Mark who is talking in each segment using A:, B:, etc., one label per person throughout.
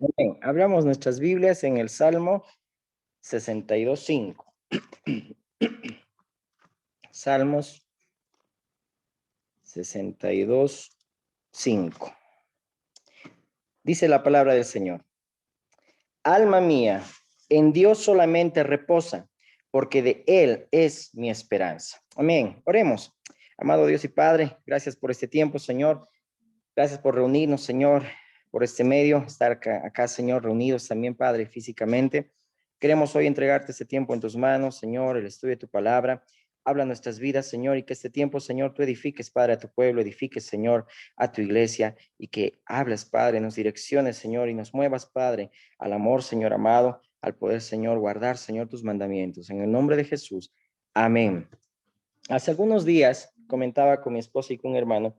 A: Bien, abramos nuestras Biblias en el Salmo 62:5. Salmos 62:5. Dice la palabra del Señor. Alma mía, en Dios solamente reposa, porque de Él es mi esperanza. Amén. Oremos. Amado Dios y Padre, gracias por este tiempo, Señor. Gracias por reunirnos, Señor, por este medio, estar acá, Señor, reunidos también, Padre, físicamente. Queremos hoy entregarte este tiempo en tus manos, Señor, el estudio de tu palabra. Habla nuestras vidas, Señor, y que este tiempo, Señor, tú edifiques, Padre, a tu pueblo, edifiques, Señor, a tu iglesia, y que hables, Padre, nos direcciones, Señor, y nos muevas, Padre, al amor, Señor amado, al poder, Señor, guardar, Señor, tus mandamientos. En el nombre de Jesús. Amén. Hace algunos días comentaba con mi esposa y con un hermano,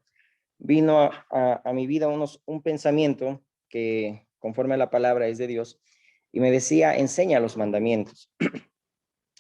A: vino a mi vida un pensamiento que conforme a la palabra es de Dios y me decía, enseña los mandamientos.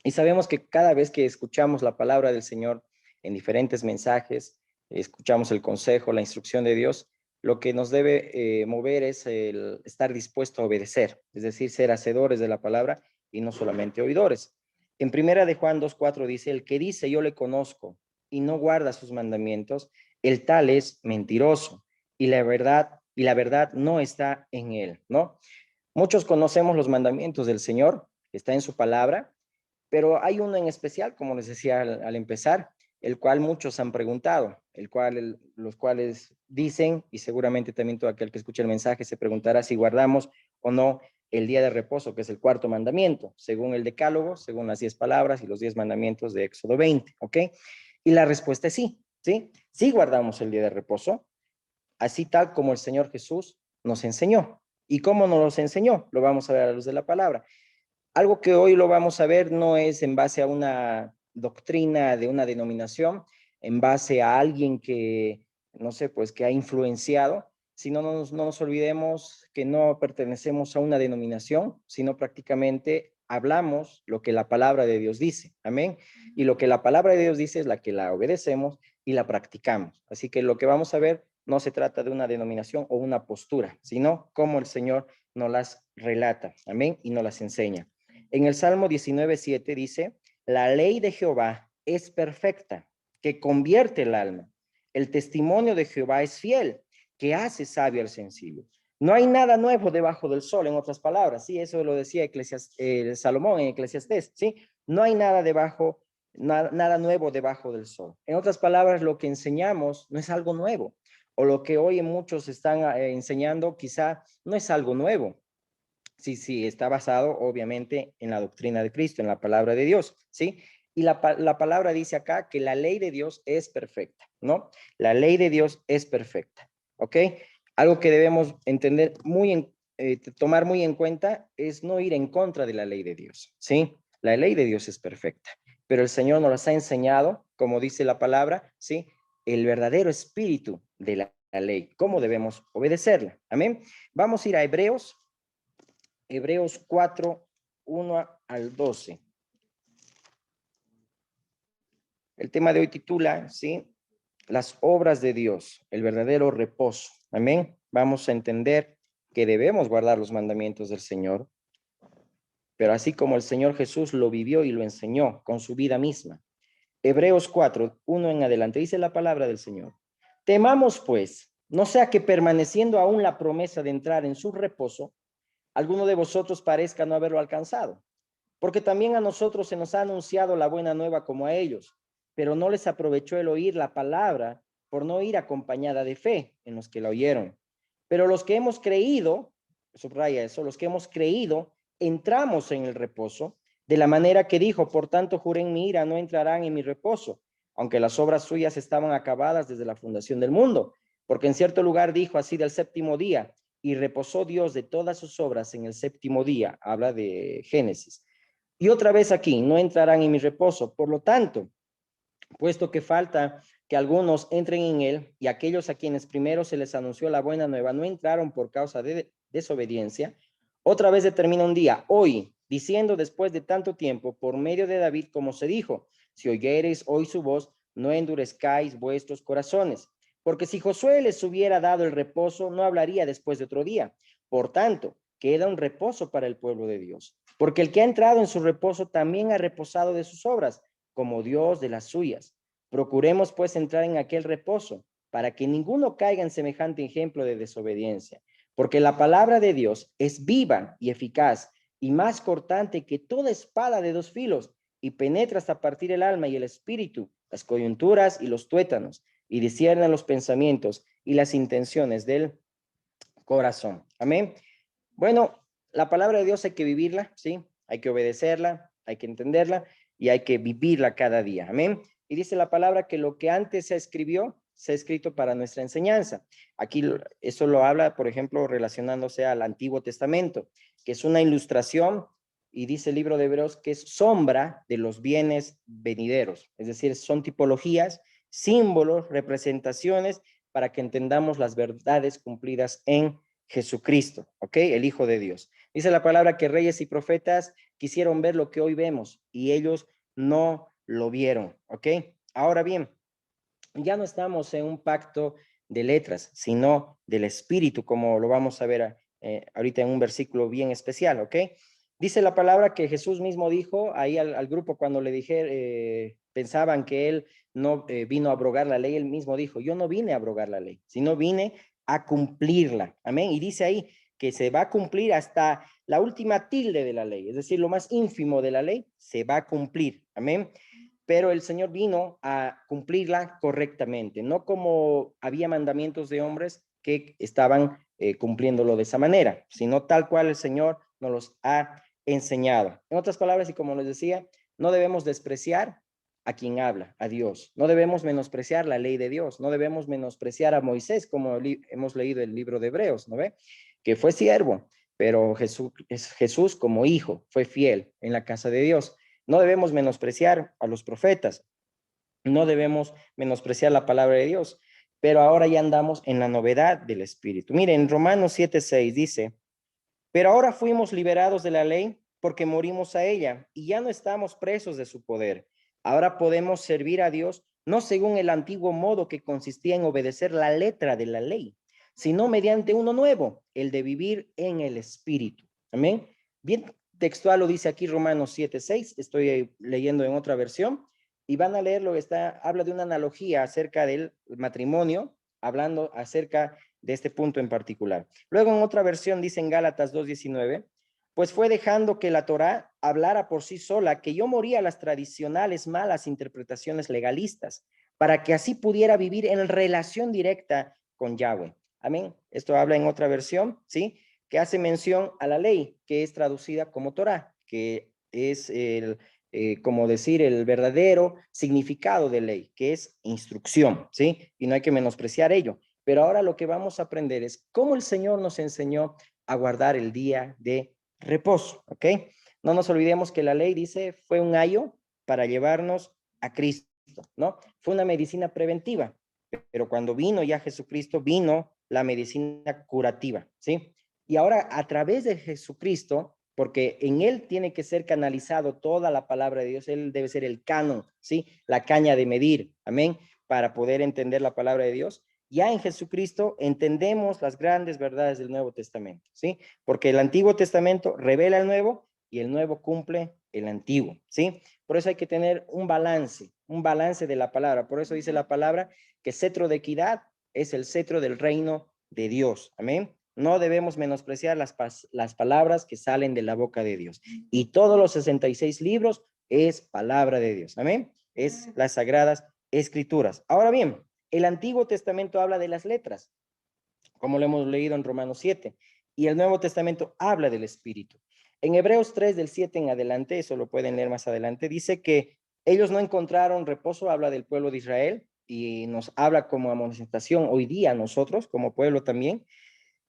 A: Y sabemos que cada vez que escuchamos la palabra del Señor en diferentes mensajes, escuchamos el consejo, la instrucción de Dios, lo que nos debe mover es el estar dispuesto a obedecer, es decir, ser hacedores de la palabra y no solamente oidores. En primera de Juan 2:4 dice, el que dice yo le conozco y no guarda sus mandamientos, el tal es mentiroso y la verdad no está en él, ¿no? Muchos conocemos los mandamientos del Señor, que está en su palabra, pero hay uno en especial, como les decía al empezar, el cual muchos han preguntado, los cuales dicen, y seguramente también todo aquel que escuche el mensaje se preguntará si guardamos o no el día de reposo, que es el cuarto mandamiento, según el decálogo, según las 10 palabras y los 10 mandamientos de Éxodo 20, ¿ok? Y la respuesta es sí, ¿sí? Sí guardamos el día de reposo, así tal como el Señor Jesús nos enseñó. ¿Y cómo nos los enseñó? Lo vamos a ver a la luz de la palabra. Algo que hoy lo vamos a ver no es en base a una doctrina de una denominación, en base a alguien que, no sé, pues que ha influenciado, sino no nos olvidemos que no pertenecemos a una denominación, sino prácticamente hablamos lo que la palabra de Dios dice. Amén. Y lo que la palabra de Dios dice es la que la obedecemos y la practicamos. Así que lo que vamos a ver no se trata de una denominación o una postura, sino cómo el Señor nos las relata. Amén. Y nos las enseña. En el Salmo 19:7 dice, la ley de Jehová es perfecta, que convierte el alma. El testimonio de Jehová es fiel, que hace sabio al sencillo. No hay nada nuevo debajo del sol, en otras palabras, sí, eso lo decía Salomón en Eclesiastés, sí, no hay nada nuevo debajo del sol. En otras palabras, lo que enseñamos no es algo nuevo, o lo que hoy muchos están enseñando quizá no es algo nuevo. Sí, sí, está basado obviamente en la doctrina de Cristo, en la palabra de Dios, ¿sí? Y la palabra dice acá que la ley de Dios es perfecta, ¿no? La ley de Dios es perfecta, ¿ok? Algo que debemos entender tomar muy en cuenta es no ir en contra de la ley de Dios, ¿sí? La ley de Dios es perfecta, pero el Señor nos las ha enseñado, como dice la palabra, ¿sí? El verdadero espíritu de la ley, cómo debemos obedecerla, ¿amén? Vamos a ir a Hebreos 4, 1 al 12. El tema de hoy titula, ¿sí? Las obras de Dios, el verdadero reposo. Amén. Vamos a entender que debemos guardar los mandamientos del Señor, pero así como el Señor Jesús lo vivió y lo enseñó con su vida misma. Hebreos 4, 1 en adelante, dice la palabra del Señor. Temamos pues, no sea que permaneciendo aún la promesa de entrar en su reposo, alguno de vosotros parezca no haberlo alcanzado. Porque también a nosotros se nos ha anunciado la buena nueva como a ellos, pero no les aprovechó el oír la palabra por no ir acompañada de fe en los que la oyeron. Pero los que hemos creído, subraya eso, los que hemos creído, entramos en el reposo, de la manera que dijo, por tanto juré en mi ira, no entrarán en mi reposo, aunque las obras suyas estaban acabadas desde la fundación del mundo. Porque en cierto lugar dijo así del séptimo día, y reposó Dios de todas sus obras en el séptimo día, habla de Génesis. Y otra vez aquí, no entrarán en mi reposo. Por lo tanto, puesto que falta que algunos entren en él, y aquellos a quienes primero se les anunció la buena nueva no entraron por causa de desobediencia, otra vez determina un día, hoy, diciendo después de tanto tiempo, por medio de David, como se dijo, si oyereis hoy su voz, no endurezcáis vuestros corazones. Porque si Josué les hubiera dado el reposo, no hablaría después de otro día. Por tanto, queda un reposo para el pueblo de Dios. Porque el que ha entrado en su reposo también ha reposado de sus obras, como Dios de las suyas. Procuremos pues entrar en aquel reposo, para que ninguno caiga en semejante ejemplo de desobediencia. Porque la palabra de Dios es viva y eficaz, y más cortante que toda espada de dos filos, y penetra hasta partir el alma y el espíritu, las coyunturas y los tuétanos, y discierne los pensamientos y las intenciones del corazón. Amén. Bueno, la palabra de Dios hay que vivirla, ¿sí? Hay que obedecerla, hay que entenderla y hay que vivirla cada día. Amén. Y dice la palabra que lo que antes se escribió, se ha escrito para nuestra enseñanza. Aquí eso lo habla, por ejemplo, relacionándose al Antiguo Testamento, que es una ilustración, y dice el libro de Hebreos que es sombra de los bienes venideros. Es decir, son tipologías, símbolos, representaciones para que entendamos las verdades cumplidas en Jesucristo, ¿ok? El Hijo de Dios. Dice la palabra que reyes y profetas quisieron ver lo que hoy vemos y ellos no lo vieron, ¿ok? Ahora bien, ya no estamos en un pacto de letras, sino del Espíritu, como lo vamos a ver ahorita en un versículo bien especial, ¿ok? Dice la palabra que Jesús mismo dijo ahí al grupo cuando le dije, pensaban que él no vino a abrogar la ley, él mismo dijo, yo no vine a abrogar la ley, sino vine a cumplirla, amén. Y dice ahí que se va a cumplir hasta la última tilde de la ley, es decir, lo más ínfimo de la ley se va a cumplir, amén. Pero el Señor vino a cumplirla correctamente, no como había mandamientos de hombres que estaban cumpliéndolo de esa manera, sino tal cual el Señor nos los ha enseñado. En otras palabras, y como les decía, no debemos despreciar a quien habla, a Dios. No debemos menospreciar la ley de Dios, no debemos menospreciar a Moisés, como hemos leído el libro de Hebreos, ¿no ve? Que fue siervo, pero Jesús como hijo fue fiel en la casa de Dios. No debemos menospreciar a los profetas, no debemos menospreciar la palabra de Dios, pero ahora ya andamos en la novedad del Espíritu. Miren, Romanos 7:6 dice, pero ahora fuimos liberados de la ley porque morimos a ella y ya no estamos presos de su poder. Ahora podemos servir a Dios no según el antiguo modo que consistía en obedecer la letra de la ley, sino mediante uno nuevo, el de vivir en el Espíritu. Amén. Bien textual lo dice aquí Romanos 7:6, estoy leyendo en otra versión, y van a leer lo que habla de una analogía acerca del matrimonio, hablando acerca de este punto en particular. Luego en otra versión dice en Gálatas 2:19, pues fue dejando que la Torá hablara por sí sola, que yo moría a las tradicionales malas interpretaciones legalistas, para que así pudiera vivir en relación directa con Yahweh. Amén. Esto habla en otra versión, ¿sí? Que hace mención a la ley, que es traducida como Torá, que es como decir, el verdadero significado de ley, que es instrucción, ¿sí? Y no hay que menospreciar ello. Pero ahora lo que vamos a aprender es cómo el Señor nos enseñó a guardar el día de reposo, ¿ok? No nos olvidemos que la ley dice fue un ayo para llevarnos a Cristo, ¿no? Fue una medicina preventiva, pero cuando vino ya Jesucristo, vino la medicina curativa, ¿sí? Y ahora a través de Jesucristo, porque en él tiene que ser canalizado toda la palabra de Dios, él debe ser el canon, ¿sí? La caña de medir, amén, para poder entender la palabra de Dios. Ya en Jesucristo entendemos las grandes verdades del Nuevo Testamento, ¿sí? Porque el Antiguo Testamento revela el Nuevo y el Nuevo cumple el Antiguo, ¿sí? Por eso hay que tener un balance de la palabra. Por eso dice la palabra que cetro de equidad es el cetro del reino de Dios, amén. No debemos menospreciar las palabras que salen de la boca de Dios. Y todos los 66 libros es palabra de Dios, amén. Es las sagradas escrituras. Ahora bien, el Antiguo Testamento habla de las letras, como lo hemos leído en Romanos 7, y el Nuevo Testamento habla del Espíritu. En Hebreos 3, del 7 en adelante, eso lo pueden leer más adelante, dice que ellos no encontraron reposo, habla del pueblo de Israel, y nos habla como amonestación hoy día nosotros, como pueblo también,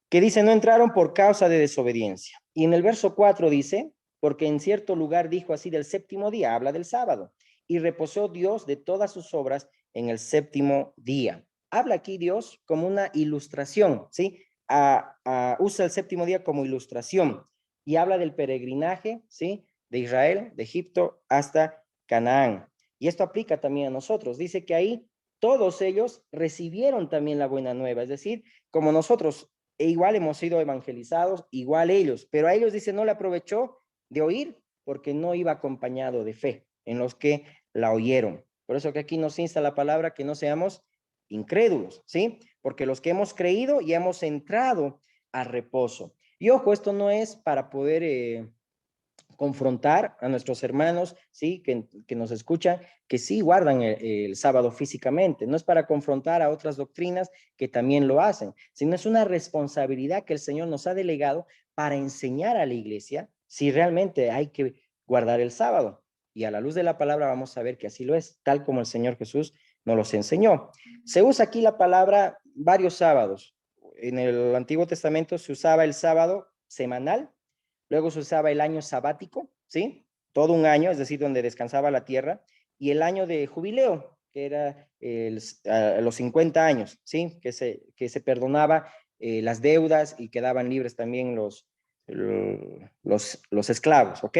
A: que dice, no entraron por causa de desobediencia. Y en el verso 4 dice, porque en cierto lugar dijo así del séptimo día, habla del sábado, y reposó Dios de todas sus obras en el séptimo día. Habla aquí Dios como una ilustración, ¿sí? Usa el séptimo día como ilustración y habla del peregrinaje, ¿sí? De Israel, de Egipto hasta Canaán. Y esto aplica también a nosotros. Dice que ahí todos ellos recibieron también la buena nueva, es decir, como nosotros e igual hemos sido evangelizados, igual ellos, pero a ellos dice no le aprovechó de oír porque no iba acompañado de fe en los que la oyeron. Por eso que aquí nos insta la palabra que no seamos incrédulos, ¿sí? Porque los que hemos creído ya hemos entrado al reposo. Y ojo, esto no es para poder confrontar a nuestros hermanos, ¿sí? Que nos escuchan, que sí guardan el sábado físicamente. No es para confrontar a otras doctrinas que también lo hacen, sino es una responsabilidad que el Señor nos ha delegado para enseñar a la iglesia si realmente hay que guardar el sábado. Y a la luz de la palabra vamos a ver que así lo es, tal como el Señor Jesús nos los enseñó. Se usa aquí la palabra varios sábados. En el Antiguo Testamento se usaba el sábado semanal. Luego se usaba el año sabático, ¿sí? Todo un año, es decir, donde descansaba la tierra, y el año de jubileo, que era los 50 años, ¿sí? Que se perdonaba las deudas y quedaban libres también los esclavos, ¿ok?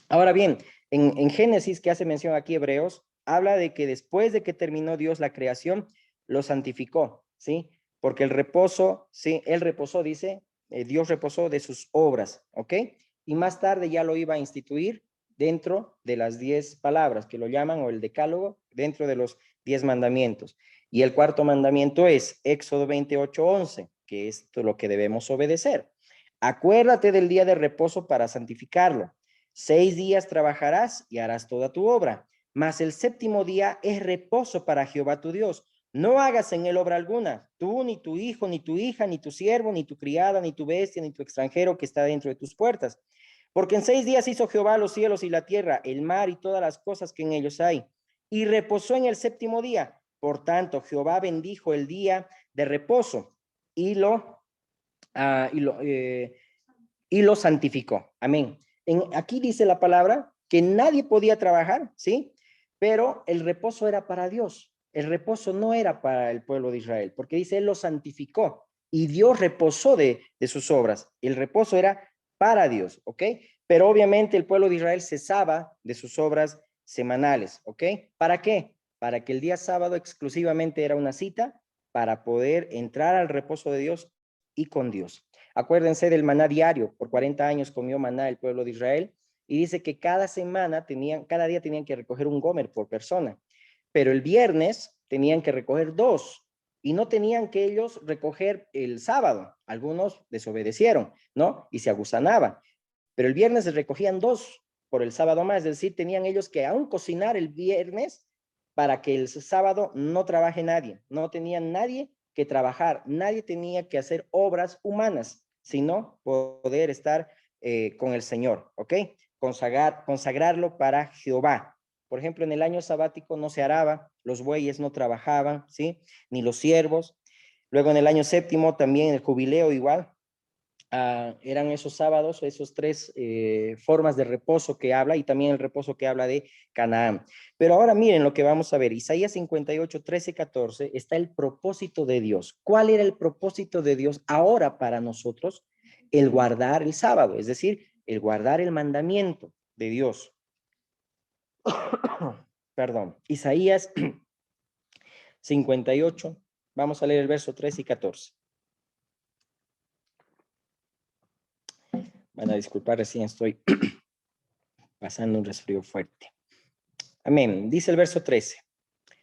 A: Ahora bien, en Génesis, que hace mención aquí Hebreos, habla de que después de que terminó Dios la creación, lo santificó, ¿sí? Porque el reposo, ¿sí? Él reposó, dice, Dios reposó de sus obras, ¿ok? Y más tarde ya lo iba a instituir dentro de las 10 palabras que lo llaman, o el decálogo, dentro de los 10 mandamientos. Y el cuarto mandamiento es Éxodo 28:11, que es lo que debemos obedecer. Acuérdate del día de reposo para santificarlo. 6 días trabajarás y harás toda tu obra, mas el séptimo día es reposo para Jehová tu Dios. No hagas en él obra alguna, tú, ni tu hijo, ni tu hija, ni tu siervo, ni tu criada, ni tu bestia, ni tu extranjero que está dentro de tus puertas. Porque en 6 días hizo Jehová los cielos y la tierra, el mar y todas las cosas que en ellos hay, y reposó en el séptimo día. Por tanto, Jehová bendijo el día de reposo y lo, uh, y lo, eh, y lo santificó. Amén. Aquí dice la palabra que nadie podía trabajar, ¿sí? Pero el reposo era para Dios. El reposo no era para el pueblo de Israel, porque dice, Él lo santificó y Dios reposó de sus obras. El reposo era para Dios, ¿ok? Pero obviamente el pueblo de Israel cesaba de sus obras semanales, ¿ok? ¿Para qué? Para que el día sábado exclusivamente era una cita para poder entrar al reposo de Dios y con Dios. Acuérdense del maná diario. Por 40 años comió maná el pueblo de Israel y dice que cada día tenían que recoger un gomer por persona, pero el viernes tenían que recoger 2 y no tenían que ellos recoger el sábado. Algunos desobedecieron, ¿no? Y se agusanaban, pero el viernes se recogían 2 por el sábado más, es decir, tenían ellos que aún cocinar el viernes para que el sábado no trabaje nadie, no tenían nadie que trabajar, nadie tenía que hacer obras humanas, sino poder estar con el Señor, ¿ok? Consagrarlo para Jehová. Por ejemplo, en el año sabático no se araba, los bueyes no trabajaban, ¿sí? Ni los siervos. Luego en el año séptimo también el jubileo igual, eran esos sábados, esos 3 formas de reposo que habla, y también el reposo que habla de Canaán. Pero ahora miren lo que vamos a ver. Isaías 58, 13, 14 está el propósito de Dios. ¿Cuál era el propósito de Dios ahora para nosotros? El guardar el sábado, es decir, el guardar el mandamiento de Dios. Perdón, Isaías 58, vamos a leer el verso 13 y 14. Van a disculpar, recién estoy pasando un resfrío fuerte. Amén. Dice el verso 13.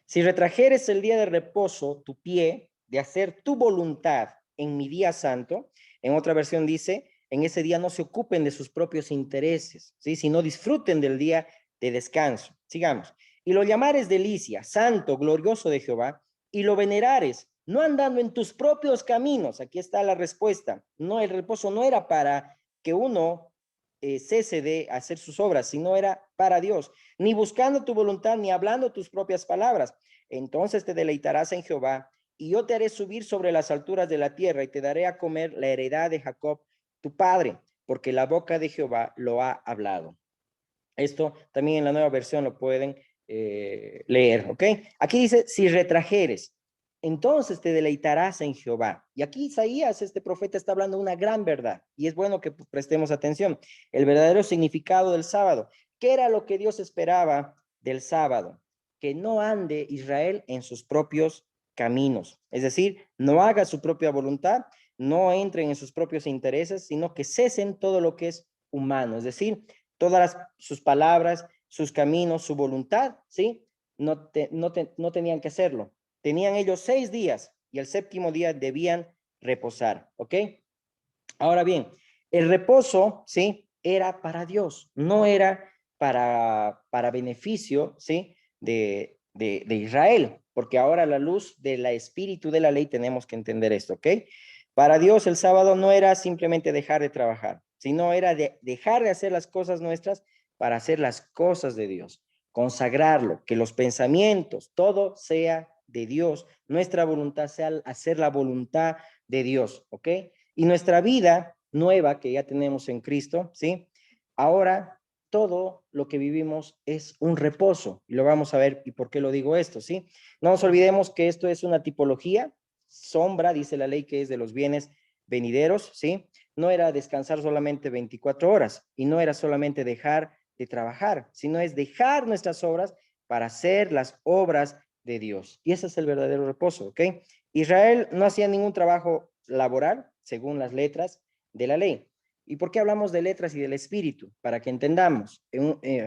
A: Si retrajeres el día de reposo tu pie de hacer tu voluntad en mi día santo, en otra versión dice, en ese día no se ocupen de sus propios intereses, ¿sí? Sino disfruten del día de descanso. Sigamos. Y lo llamares delicia, santo, glorioso de Jehová, y lo venerares, no andando en tus propios caminos. Aquí está la respuesta. No, el reposo no era para que uno cese de hacer sus obras, sino era para Dios, ni buscando tu voluntad, ni hablando tus propias palabras. Entonces te deleitarás en Jehová, y yo te haré subir sobre las alturas de la tierra, y te daré a comer la heredad de Jacob, tu padre, porque la boca de Jehová lo ha hablado. Esto también en la nueva versión lo pueden leer, ¿ok? Aquí dice, si retrajeres, entonces te deleitarás en Jehová. Y aquí Isaías, este profeta, está hablando una gran verdad, y es bueno que prestemos atención. El verdadero significado del sábado. ¿Qué era lo que Dios esperaba del sábado? Que no ande Israel en sus propios caminos, es decir, no haga su propia voluntad, no entren en sus propios intereses, sino que cesen todo lo que es humano, es decir, sus palabras, sus caminos, su voluntad, ¿sí? No tenían que hacerlo. Tenían ellos 6 días y el séptimo día debían reposar, ¿ok? Ahora bien, el reposo, ¿sí? Era para Dios, no era para beneficio, ¿sí? De Israel, porque ahora a la luz del espíritu de la ley tenemos que entender esto, ¿ok? Para Dios el sábado no era simplemente dejar de trabajar, sino era dejar de hacer las cosas nuestras para hacer las cosas de Dios, consagrarlo, que los pensamientos, todo sea de Dios, nuestra voluntad sea hacer la voluntad de Dios, ¿ok? Y nuestra vida nueva que ya tenemos en Cristo, ¿sí? Ahora todo lo que vivimos es un reposo. Y lo vamos a ver y por qué lo digo esto, ¿sí? No nos olvidemos que esto es una tipología, sombra, dice la ley, que es de los bienes venideros, ¿sí? No era descansar solamente 24 horas y no era solamente dejar de trabajar, sino es dejar nuestras obras para hacer las obras de Dios. Y ese es el verdadero reposo, ¿ok? Israel no hacía ningún trabajo laboral, según las letras de la ley. ¿Y por qué hablamos de letras y del espíritu? Para que entendamos.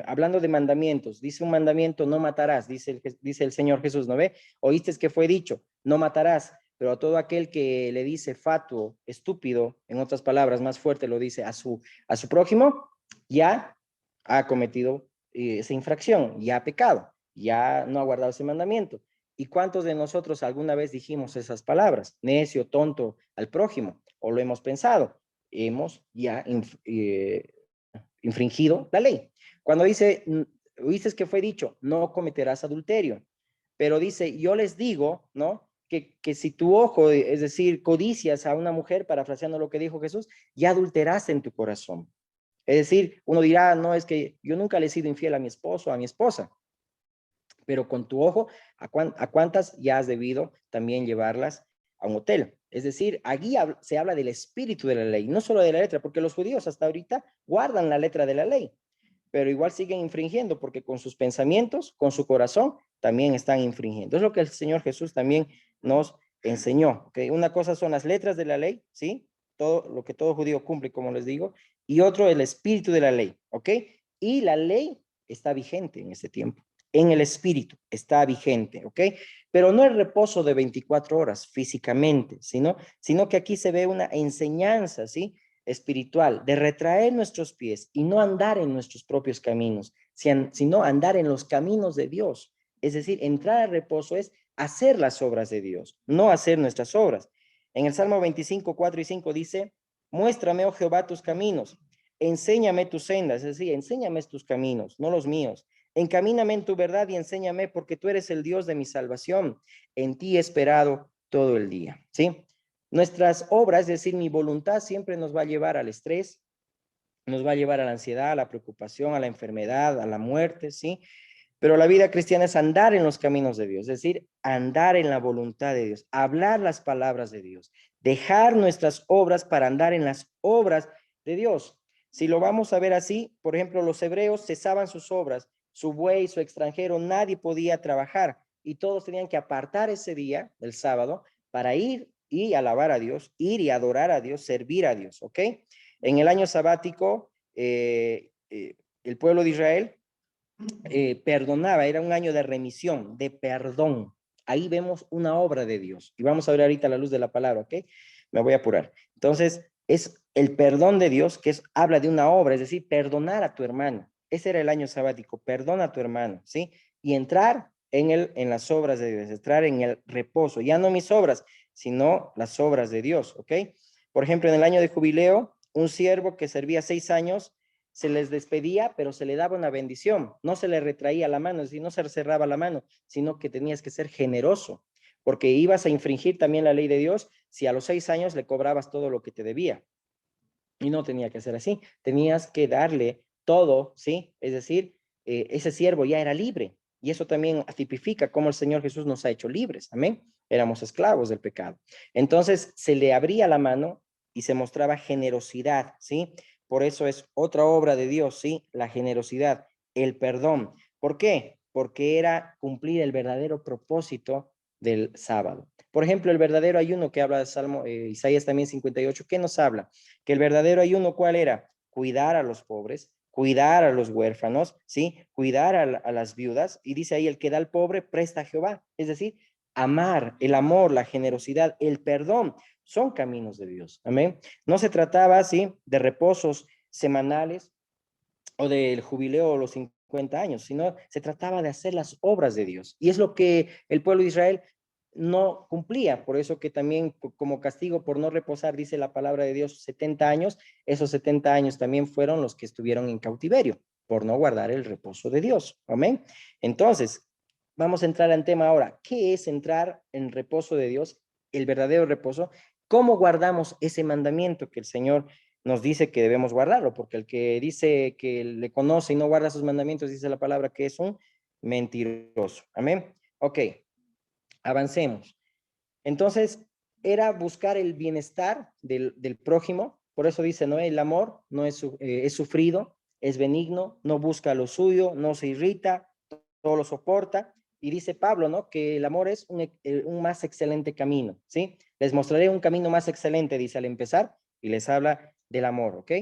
A: Hablando de mandamientos, dice un mandamiento, no matarás, dice el Señor Jesús, ¿no ve? Oíste que fue dicho, no matarás, pero a todo aquel que le dice fatuo, estúpido, en otras palabras, más fuerte lo dice a su prójimo, ya ha cometido esa infracción, ya ha pecado, ya no ha guardado ese mandamiento. ¿Y cuántos de nosotros alguna vez dijimos esas palabras? Necio, tonto al prójimo, o lo hemos pensado. Hemos ya infringido la ley. Cuando dice, dices que fue dicho, no cometerás adulterio, pero dice, yo les digo, ¿no? Que si tu ojo, es decir, codicias a una mujer, parafraseando lo que dijo Jesús, ya adulteraste en tu corazón. Es decir, uno dirá, no, es que yo nunca le he sido infiel a mi esposo o a mi esposa, pero con tu ojo, ¿a cuántas ya has debido también llevarlas a un hotel? Es decir, aquí se habla del espíritu de la ley, no solo de la letra, porque los judíos hasta ahorita guardan la letra de la ley, pero igual siguen infringiendo porque con sus pensamientos, con su corazón, también están infringiendo. Es lo que el Señor Jesús también nos enseñó. ¿Okay? Una cosa son las letras de la ley, ¿sí? Todo lo que todo judío cumple, como les digo, y otro el espíritu de la ley, ¿ok? Y la ley está vigente en este tiempo. En el espíritu está vigente, ¿ok? Pero no el reposo de 24 horas físicamente, sino que aquí se ve una enseñanza, ¿sí? Espiritual, de retraer nuestros pies y no andar en nuestros propios caminos, sino andar en los caminos de Dios. Es decir, entrar al reposo es hacer las obras de Dios, no hacer nuestras obras. En el Salmo 25, 4 y 5 dice, muéstrame, oh Jehová, tus caminos, enséñame tus sendas, es decir, enséñame tus caminos, no los míos. Encamíname en tu verdad y enséñame porque tú eres el Dios de mi salvación. En ti he esperado todo el día, ¿sí? Nuestras obras, es decir, mi voluntad siempre nos va a llevar al estrés, nos va a llevar a la ansiedad, a la preocupación, a la enfermedad, a la muerte, ¿sí? Pero la vida cristiana es andar en los caminos de Dios, es decir, andar en la voluntad de Dios, hablar las palabras de Dios, dejar nuestras obras para andar en las obras de Dios. Si lo vamos a ver así, por ejemplo, los hebreos cesaban sus obras, su buey, su extranjero, nadie podía trabajar y todos tenían que apartar ese día, el sábado, para ir y alabar a Dios, ir y adorar a Dios, servir a Dios, ¿ok? En el año sabático, el pueblo de Israel perdonaba, era un año de remisión, de perdón. Ahí vemos una obra de Dios. Y vamos a ver ahorita la luz de la palabra, ¿ok? Me voy a apurar. Entonces, es el perdón de Dios que habla de una obra, es decir, perdonar a tu hermano. Ese era el año sabático, perdona a tu hermano, ¿sí? Y entrar en las obras de Dios, entrar en el reposo, ya no mis obras, sino las obras de Dios, ¿ok? Por ejemplo, en el año de jubileo, un siervo que servía 6 años, se les despedía, pero se le daba una bendición, no se le retraía la mano, es decir, no se cerraba la mano, sino que tenías que ser generoso, porque ibas a infringir también la ley de Dios si a los 6 años le cobrabas todo lo que te debía. Y no tenía que ser así, tenías que darle todo, ¿sí? Es decir, ese siervo ya era libre, y eso también tipifica cómo el Señor Jesús nos ha hecho libres, amén. Éramos esclavos del pecado. Entonces se le abría la mano y se mostraba generosidad, ¿sí? Por eso es otra obra de Dios, ¿sí? La generosidad, el perdón. ¿Por qué? Porque era cumplir el verdadero propósito del sábado. Por ejemplo, el verdadero ayuno que habla de Salmo, Isaías también 58, ¿qué nos habla? Que el verdadero ayuno, ¿cuál era? Cuidar a los pobres, cuidar a los huérfanos, ¿sí? Cuidar a las viudas. Y dice ahí, el que da al pobre presta a Jehová. Es decir, amar, el amor, la generosidad, el perdón, son caminos de Dios. Amén. No se trataba, ¿sí?, de reposos semanales o del jubileo o los 50 años, sino se trataba de hacer las obras de Dios. Y es lo que el pueblo de Israel no cumplía. Por eso que también como castigo por no reposar, dice la palabra de Dios, 70 años, esos 70 años también fueron los que estuvieron en cautiverio por no guardar el reposo de Dios. Amén. Entonces, vamos a entrar al tema ahora. ¿Qué es entrar en reposo de Dios? El verdadero reposo. ¿Cómo guardamos ese mandamiento que el Señor nos dice que debemos guardarlo? Porque el que dice que le conoce y no guarda sus mandamientos, dice la palabra que es un mentiroso. Amén. Ok, avancemos. Entonces, era buscar el bienestar del prójimo. Por eso dice, ¿no? El amor no es sufrido, es benigno, no busca lo suyo, no se irrita, todo lo soporta. Y dice Pablo, ¿no?, que el amor es un más excelente camino, ¿sí? Les mostraré un camino más excelente, dice al empezar, y les habla del amor, ¿ok?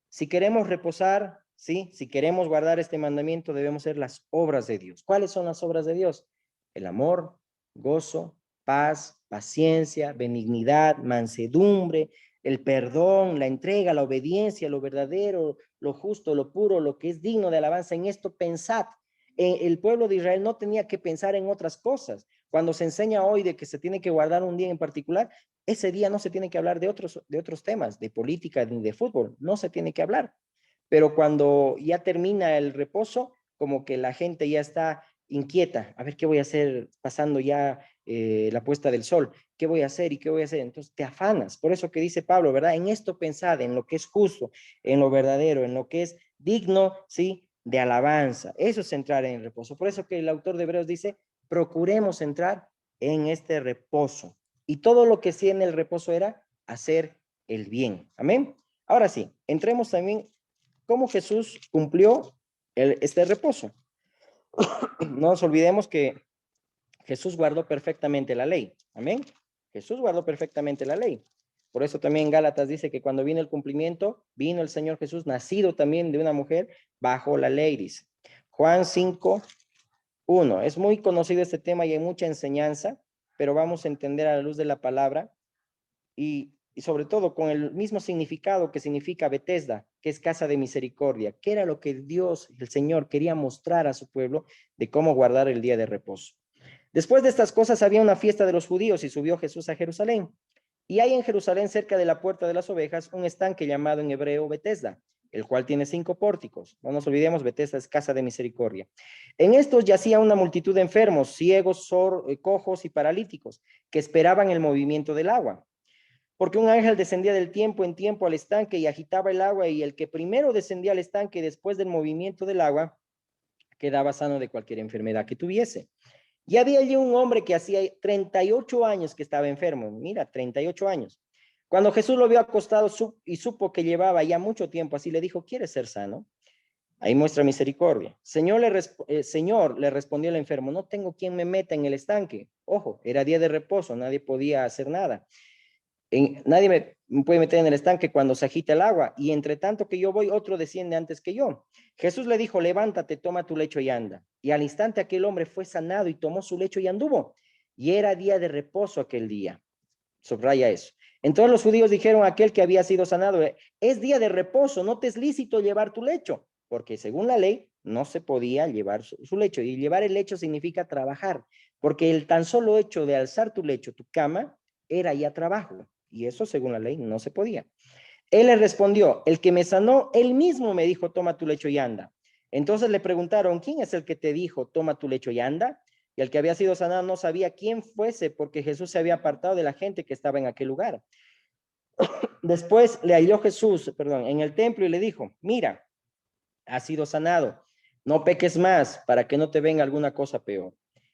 A: Si queremos reposar, ¿sí?, si queremos guardar este mandamiento, debemos hacer las obras de Dios. ¿Cuáles son las obras de Dios? El amor, gozo, paz, paciencia, benignidad, mansedumbre, el perdón, la entrega, la obediencia, lo verdadero, lo justo, lo puro, lo que es digno de alabanza. En esto pensad. El pueblo de Israel no tenía que pensar en otras cosas. Cuando se enseña hoy de que se tiene que guardar un día en particular, ese día no se tiene que hablar de otros temas, de política ni de fútbol, no se tiene que hablar. Pero cuando ya termina el reposo, como que la gente ya está inquieta, a ver qué voy a hacer pasando ya la puesta del sol, qué voy a hacer y qué voy a hacer. Entonces te afanas. Por eso que dice Pablo, ¿verdad? En esto pensad, en lo que es justo, en lo verdadero, en lo que es digno, ¿sí?, de alabanza. Eso es entrar en reposo. Por eso que el autor de Hebreos dice, procuremos entrar en este reposo. Y todo lo que sí en el reposo era hacer el bien. Amén. Ahora sí, entremos también cómo Jesús cumplió este reposo. No nos olvidemos que Jesús guardó perfectamente la ley. Amén. Jesús guardó perfectamente la ley. Por eso también Gálatas dice que cuando vino el cumplimiento, vino el Señor Jesús, nacido también de una mujer, bajo la ley, dice. Juan 5:1. Es muy conocido este tema y hay mucha enseñanza, pero vamos a entender a la luz de la palabra y sobre todo con el mismo significado que significa Betesda, que es casa de misericordia, que era lo que Dios, el Señor, quería mostrar a su pueblo de cómo guardar el día de reposo. Después de estas cosas había una fiesta de los judíos y subió Jesús a Jerusalén. Y hay en Jerusalén, cerca de la puerta de las ovejas, un estanque llamado en hebreo Betesda, el cual tiene 5 pórticos. No nos olvidemos, Betesda es casa de misericordia. En estos yacía una multitud de enfermos, ciegos, cojos y paralíticos, que esperaban el movimiento del agua. Porque un ángel descendía del tiempo en tiempo al estanque y agitaba el agua, y el que primero descendía al estanque después del movimiento del agua quedaba sano de cualquier enfermedad que tuviese. Y había allí un hombre que hacía 38 años que estaba enfermo. Mira, 38 años. Cuando Jesús lo vio acostado y supo que llevaba ya mucho tiempo así, le dijo, ¿quieres ser sano? Ahí muestra misericordia. Señor, le respondió el enfermo, no tengo quien me meta en el estanque. Ojo, era día de reposo, nadie podía hacer nada. Nadie me puede meter en el estanque cuando se agita el agua, y entre tanto que yo voy, otro desciende antes que yo. Jesús le dijo, levántate, toma tu lecho y anda. Y al instante aquel hombre fue sanado y tomó su lecho y anduvo. Y era día de reposo aquel día. Subraya eso. Entonces los judíos dijeron a aquel que había sido sanado, es día de reposo, no te es lícito llevar tu lecho, porque según la ley no se podía llevar su lecho. Y llevar el lecho significa trabajar, porque el tan solo hecho de alzar tu lecho, tu cama, era ya trabajo. Y eso según la ley no se podía. Él le respondió, el que me sanó, él mismo me dijo, toma tu lecho y anda. Entonces le preguntaron, ¿quién es el que te dijo, toma tu lecho y anda? Y el que había sido sanado no sabía quién fuese, porque Jesús se había apartado de la gente que estaba en aquel lugar. Después le halló Jesús, en el templo, y le dijo, mira, has sido sanado, no peques más para que no te venga alguna cosa peor.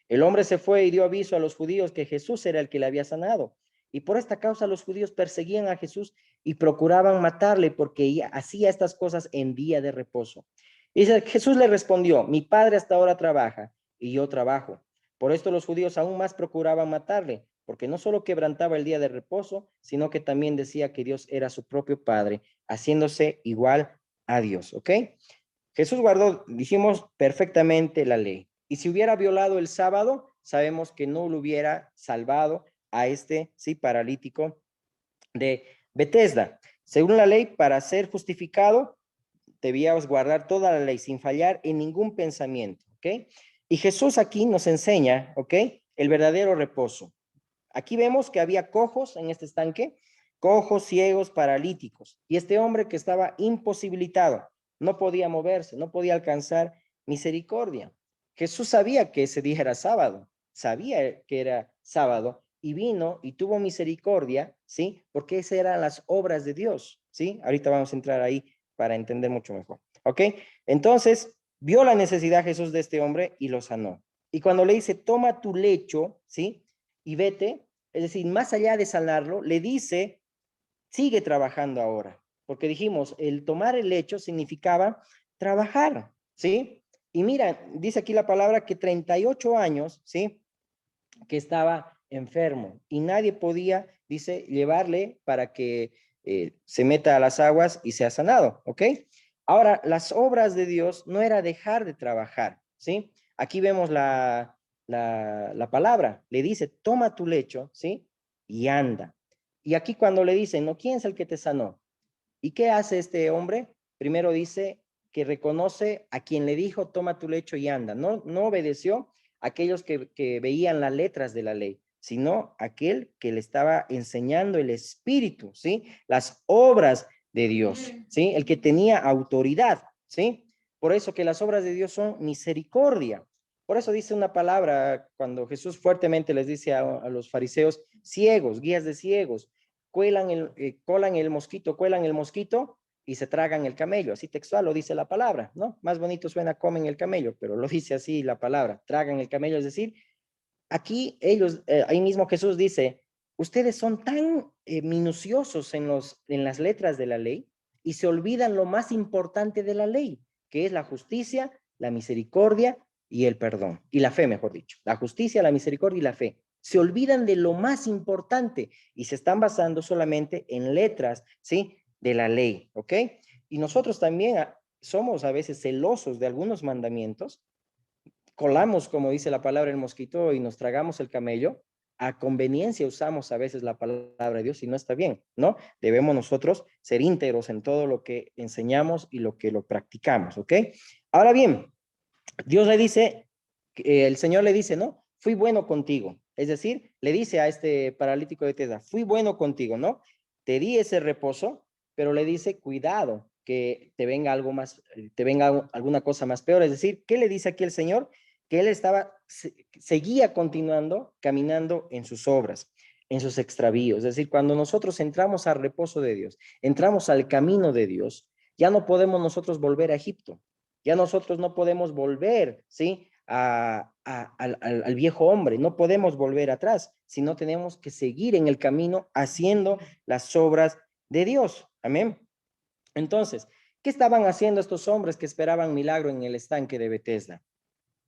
A: El hombre se fue y dio aviso a los judíos que Jesús era el que le había sanado. Y por esta causa los judíos perseguían a Jesús y procuraban matarle, porque hacía estas cosas en día de reposo. Y Jesús le respondió, mi padre hasta ahora trabaja y yo trabajo. Por esto los judíos aún más procuraban matarle, porque no solo quebrantaba el día de reposo, sino que también decía que Dios era su propio Padre, haciéndose igual a Dios, ¿ok? Jesús guardó, dijimos, perfectamente la ley. Y si hubiera violado el sábado, sabemos que no lo hubiera salvado a este, sí, paralítico de Betesda. Según la ley, para ser justificado, debíamos guardar toda la ley sin fallar en ningún pensamiento, ¿ok? Y Jesús aquí nos enseña, ¿ok? El verdadero reposo. Aquí vemos que había cojos en este estanque, cojos, ciegos, paralíticos. Y este hombre que estaba imposibilitado, no podía moverse, no podía alcanzar misericordia. Jesús sabía que ese día era sábado, sabía que era sábado y vino y tuvo misericordia, ¿sí? Porque esas eran las obras de Dios, ¿sí? Ahorita vamos a entrar ahí para entender mucho mejor, ¿ok? Entonces, vio la necesidad Jesús de este hombre y lo sanó. Y cuando le dice, toma tu lecho, ¿sí? Y vete, es decir, más allá de sanarlo, le dice, sigue trabajando ahora, porque dijimos, el tomar el lecho significaba trabajar, ¿sí? Y mira, dice aquí la palabra que 38 años, ¿sí? Que estaba enfermo y nadie podía, dice, llevarle para que se meta a las aguas y sea sanado, ¿ok? Ahora, las obras de Dios no era dejar de trabajar, ¿sí? Aquí vemos la palabra, le dice, toma tu lecho, ¿sí? Y anda. Y aquí cuando le dicen, ¿no? ¿Quién es el que te sanó? ¿Y qué hace este hombre? Primero dice que reconoce a quien le dijo, toma tu lecho y anda. No obedeció a aquellos que veían las letras de la ley, sino aquel que le estaba enseñando el Espíritu, ¿sí? Las obras de Dios, ¿sí? El que tenía autoridad, ¿sí? Por eso que las obras de Dios son misericordia. Por eso dice una palabra cuando Jesús fuertemente les dice a los fariseos, ciegos, guías de ciegos, colan el mosquito, cuelan el mosquito y se tragan el camello, así textual lo dice la palabra, ¿no? Más bonito suena comen el camello, pero lo dice así la palabra, tragan el camello, es decir, aquí ellos, ahí mismo Jesús dice, ustedes son tan minuciosos en las letras de la ley y se olvidan lo más importante de la ley, que es la justicia, la misericordia y el perdón, y la fe, mejor dicho, la justicia, la misericordia y la fe. Se olvidan de lo más importante y se están basando solamente en letras, ¿sí? De la ley, ¿ok? Y nosotros también somos a veces celosos de algunos mandamientos, colamos, como dice la palabra, el mosquito y nos tragamos el camello, a conveniencia usamos a veces la palabra de Dios y no está bien, ¿no? Debemos nosotros ser íntegros en todo lo que enseñamos y lo que lo practicamos, ¿ok? Ahora bien, Dios le dice, el Señor le dice, ¿no? Fui bueno contigo. Es decir, le dice a este paralítico de Bethesda, fui bueno contigo, ¿no? Te di ese reposo, pero le dice, cuidado, que te venga algo más, te venga alguna cosa más peor. Es decir, ¿qué le dice aquí el Señor? Que él seguía continuando, caminando en sus obras, en sus extravíos. Es decir, cuando nosotros entramos al reposo de Dios, entramos al camino de Dios, ya no podemos nosotros volver a Egipto. Ya nosotros no podemos volver, ¿sí? Al viejo hombre, no podemos volver atrás, sino tenemos que seguir en el camino haciendo las obras de Dios. Amén. Entonces, ¿qué estaban haciendo estos hombres que esperaban milagro en el estanque de Bethesda?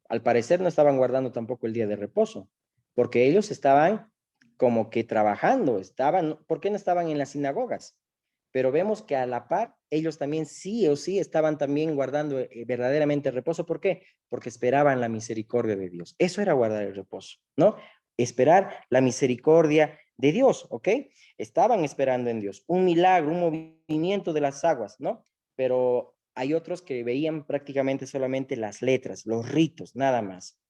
A: Al parecer no estaban guardando tampoco el día de reposo, porque ellos estaban como que trabajando, ¿por qué no estaban en las sinagogas? Pero vemos que a la par, ellos también sí o sí estaban también guardando verdaderamente el reposo. ¿Por qué? Porque esperaban la misericordia de Dios. Eso era guardar el reposo, ¿no? Esperar la misericordia de Dios, ¿ok? Estaban esperando en Dios un milagro, un movimiento de las aguas, ¿no? Pero hay otros que veían prácticamente solamente las letras, los ritos, nada más.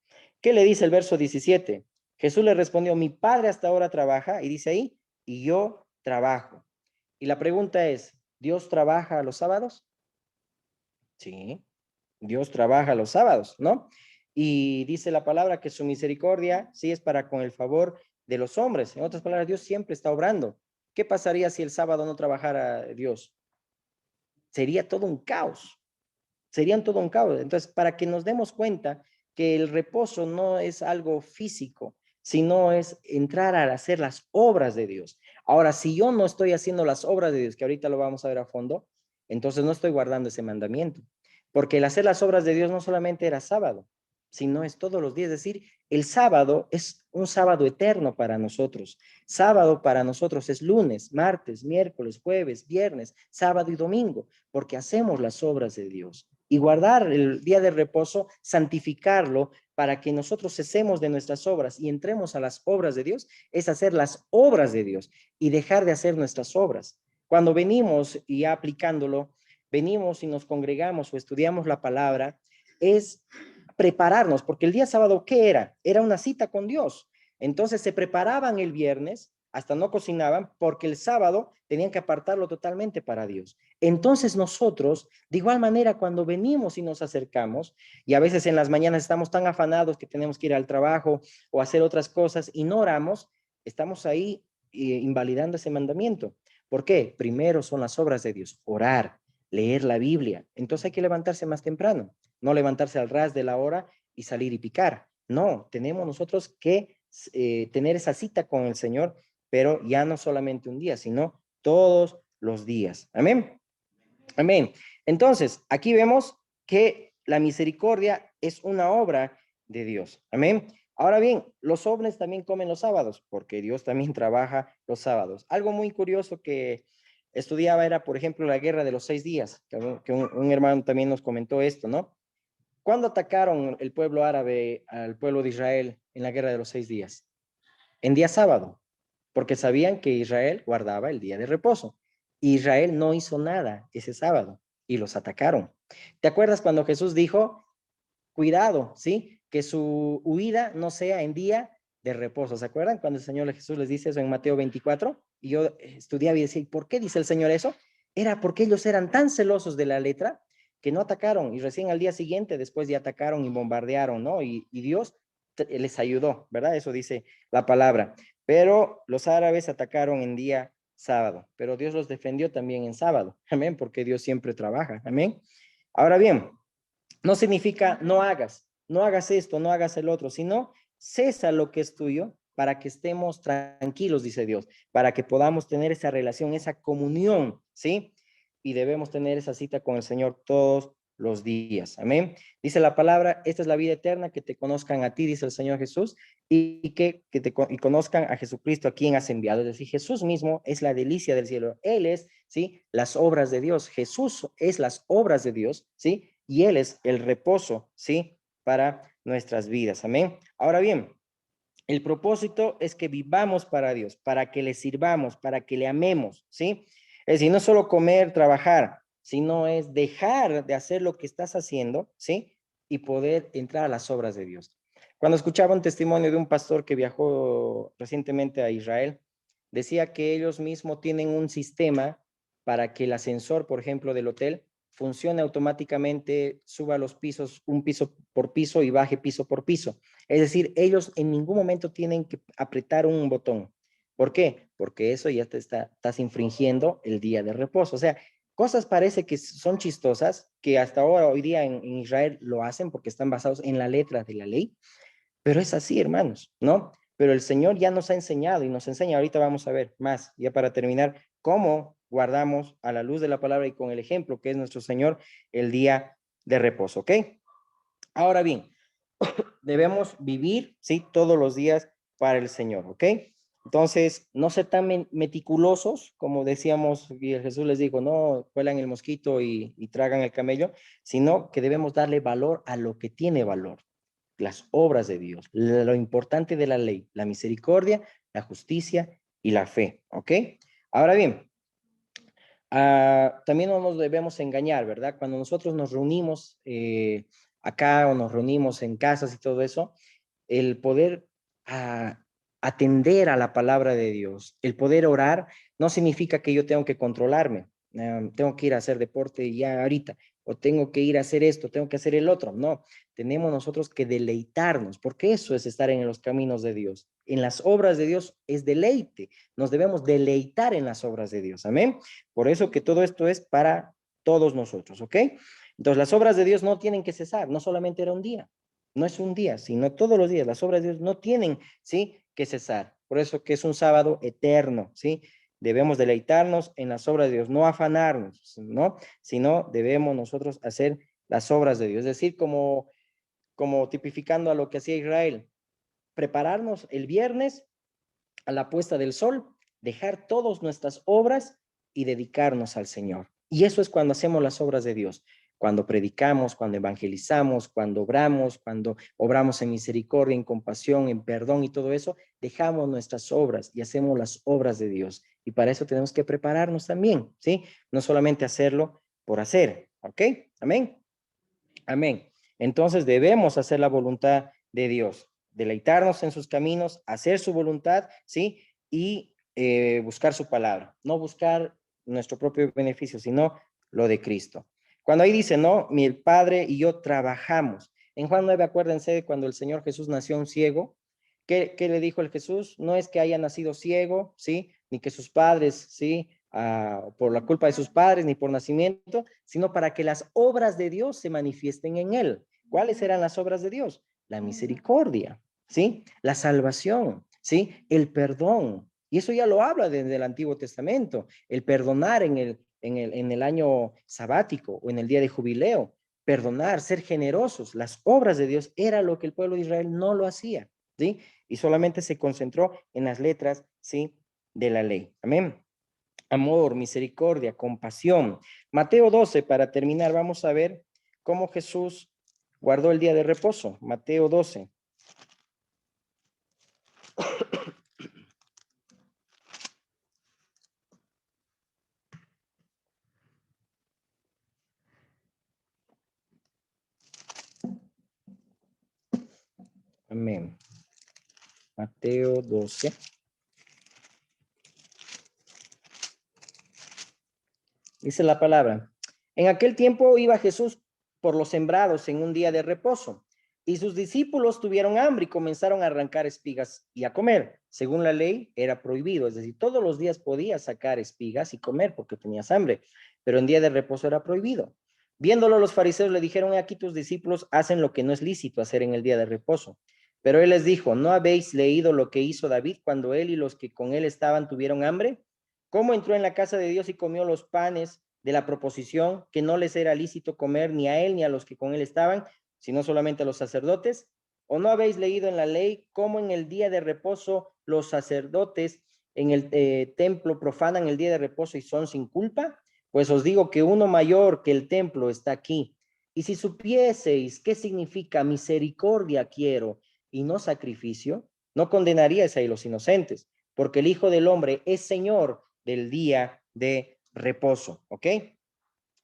A: ¿Qué le dice el verso 17? Jesús le respondió, mi padre hasta ahora trabaja, y dice ahí, y yo trabajo. Y la pregunta es, ¿Dios trabaja los sábados? Sí, Dios trabaja los sábados, ¿no? Y dice la palabra que su misericordia sí es para con el favor de los hombres. En otras palabras, Dios siempre está obrando. ¿Qué pasaría si el sábado no trabajara Dios? Sería todo un caos. Serían todo un caos. Entonces, para que nos demos cuenta que el reposo no es algo físico, sino es entrar a hacer las obras de Dios. Ahora, si yo no estoy haciendo las obras de Dios, que ahorita lo vamos a ver a fondo, entonces no estoy guardando ese mandamiento. Porque el hacer las obras de Dios no solamente era sábado, sino es todos los días. Es decir, el sábado es un sábado eterno para nosotros. Sábado para nosotros es lunes, martes, miércoles, jueves, viernes, sábado y domingo, porque hacemos las obras de Dios. Y guardar el día de reposo, santificarlo para que nosotros cesemos de nuestras obras y entremos a las obras de Dios, es hacer las obras de Dios y dejar de hacer nuestras obras. Cuando venimos y ya aplicándolo, venimos y nos congregamos o estudiamos la palabra, es prepararnos, porque el día sábado, ¿qué era? Era una cita con Dios. Entonces se preparaban el viernes, hasta no cocinaban, porque el sábado tenían que apartarlo totalmente para Dios. Entonces nosotros, de igual manera, cuando venimos y nos acercamos, y a veces en las mañanas estamos tan afanados que tenemos que ir al trabajo o hacer otras cosas y no oramos, estamos ahí invalidando ese mandamiento. ¿Por qué? Primero son las obras de Dios, orar, leer la Biblia. Entonces hay que levantarse más temprano, no levantarse al ras de la hora y salir y picar. No, tenemos nosotros que tener esa cita con el Señor, pero ya no solamente un día, sino todos los días. Amén. Amén. Entonces, aquí vemos que la misericordia es una obra de Dios. Amén. Ahora bien, los hombres también comen los sábados, porque Dios también trabaja los sábados. Algo muy curioso que estudiaba era, por ejemplo, la guerra de los 6 días, que un hermano también nos comentó esto, ¿no? ¿Cuándo atacaron el pueblo árabe al pueblo de Israel en la guerra de los 6 días? En día sábado, porque sabían que Israel guardaba el día de reposo. Israel no hizo nada ese sábado y los atacaron. ¿Te acuerdas cuando Jesús dijo, cuidado, ¿sí? Que su huida no sea en día de reposo? ¿Se acuerdan cuando el Señor Jesús les dice eso en Mateo 24? Y yo estudiaba y decía, ¿por qué dice el Señor eso? Era porque ellos eran tan celosos de la letra que no atacaron y recién al día siguiente después ya atacaron y bombardearon, ¿no? Y Dios les ayudó, ¿verdad? Eso dice la palabra. Pero los árabes atacaron en día sábado, pero Dios los defendió también en sábado, amén, porque Dios siempre trabaja, amén. Ahora bien, no significa no hagas esto, no hagas el otro, sino cesa lo que es tuyo para que estemos tranquilos, dice Dios, para que podamos tener esa relación, esa comunión, ¿sí? Y debemos tener esa cita con el Señor todos los días. Amén. Dice la palabra, esta es la vida eterna, que te conozcan a ti, dice el Señor Jesús, y que te y conozcan a Jesucristo, a quien has enviado. Es decir, Jesús mismo es la delicia del cielo. Él es, ¿sí? Las obras de Dios. Jesús es las obras de Dios, ¿sí? Y Él es el reposo, ¿sí? Para nuestras vidas. Amén. Ahora bien, el propósito es que vivamos para Dios, para que le sirvamos, para que le amemos, ¿sí? Es decir, no solo comer, trabajar, sino es dejar de hacer lo que estás haciendo, ¿sí? Y poder entrar a las obras de Dios. Cuando escuchaba un testimonio de un pastor que viajó recientemente a Israel, decía que ellos mismos tienen un sistema para que el ascensor, por ejemplo, del hotel, funcione automáticamente, suba los pisos, un piso por piso y baje piso por piso. Es decir, ellos en ningún momento tienen que apretar un botón. ¿Por qué? Porque eso ya estás infringiendo el día de reposo. O sea, cosas parece que son chistosas, que hasta ahora, hoy día en Israel lo hacen porque están basados en la letra de la ley, pero es así, hermanos, ¿no? Pero el Señor ya nos ha enseñado y nos enseña, ahorita vamos a ver más, ya para terminar, cómo guardamos a la luz de la palabra y con el ejemplo que es nuestro Señor el día de reposo, ¿ok? Ahora bien, debemos vivir, ¿sí? Todos los días para el Señor, ¿ok? Entonces, no ser tan meticulosos, como decíamos, y Jesús les dijo, no cuelan el mosquito y tragan el camello, sino que debemos darle valor a lo que tiene valor, las obras de Dios, lo importante de la ley, la misericordia, la justicia y la fe, ¿ok? Ahora bien, también no nos debemos engañar, ¿verdad? Cuando nosotros nos reunimos acá o nos reunimos en casas y todo eso, el poder atender a la palabra de Dios, el poder orar, no significa que yo tengo que controlarme, tengo que ir a hacer deporte ya ahorita, o tengo que ir a hacer esto, tengo que hacer el otro. No, tenemos nosotros que deleitarnos, porque eso es estar en los caminos de Dios. En las obras de Dios es deleite, nos debemos deleitar en las obras de Dios. Amén. Por eso que todo esto es para todos nosotros, ¿ok? Entonces, las obras de Dios no tienen que cesar, no solamente era un día, no es un día, sino todos los días. Las obras de Dios no tienen, ¿sí? Que cesar. Por eso que es un sábado eterno, ¿sí? Debemos deleitarnos en las obras de Dios, no afanarnos, ¿no? Sino debemos nosotros hacer las obras de Dios. Es decir, como como tipificando a lo que hacía Israel. Prepararnos el viernes a la puesta del sol, dejar todas nuestras obras y dedicarnos al Señor. Y eso es cuando hacemos las obras de Dios, cuando predicamos, cuando evangelizamos, cuando obramos en misericordia, en compasión, en perdón y todo eso, dejamos nuestras obras y hacemos las obras de Dios. Y para eso tenemos que prepararnos también, ¿sí? No solamente hacerlo por hacer, ¿ok? Amén. Amén. Entonces debemos hacer la voluntad de Dios, deleitarnos en sus caminos, hacer su voluntad, ¿sí? Y buscar su palabra, no buscar nuestro propio beneficio, sino lo de Cristo. Cuando ahí dice, no, mi padre y yo trabajamos. En Juan 9, acuérdense de cuando el Señor Jesús nació un ciego. ¿Qué le dijo el Jesús? No es que haya nacido ciego, ¿sí? Ni que sus padres, ¿sí? Por la culpa de sus padres, ni por nacimiento, sino para que las obras de Dios se manifiesten en él. ¿Cuáles eran las obras de Dios? La misericordia, ¿sí? La salvación, ¿sí? El perdón. Y eso ya lo habla desde el Antiguo Testamento, el perdonar en el año sabático o en el día de jubileo, perdonar, ser generosos. Las obras de Dios era lo que el pueblo de Israel no lo hacía, ¿sí? Y solamente se concentró en las letras, ¿sí? De la ley. Amén. Amor, misericordia, compasión. Mateo 12, para terminar, vamos a ver cómo Jesús guardó el día de reposo. Mateo 12. Amén. Mateo 12. Dice la palabra. En aquel tiempo iba Jesús por los sembrados en un día de reposo, y sus discípulos tuvieron hambre y comenzaron a arrancar espigas y a comer. Según la ley era prohibido, es decir, todos los días podías sacar espigas y comer porque tenías hambre, pero en día de reposo era prohibido. Viéndolo, los fariseos le dijeron, aquí tus discípulos hacen lo que no es lícito hacer en el día de reposo. Pero él les dijo, ¿no habéis leído lo que hizo David cuando él y los que con él estaban tuvieron hambre? ¿Cómo entró en la casa de Dios y comió los panes de la proposición que no les era lícito comer ni a él ni a los que con él estaban, sino solamente a los sacerdotes? ¿O no habéis leído en la ley cómo en el día de reposo los sacerdotes en el templo profanan el día de reposo y son sin culpa? Pues os digo que uno mayor que el templo está aquí. Y si supieseis qué significa misericordia quiero y no sacrificio, no condenaríais a los inocentes, porque el Hijo del Hombre es Señor del día de reposo, ¿ok?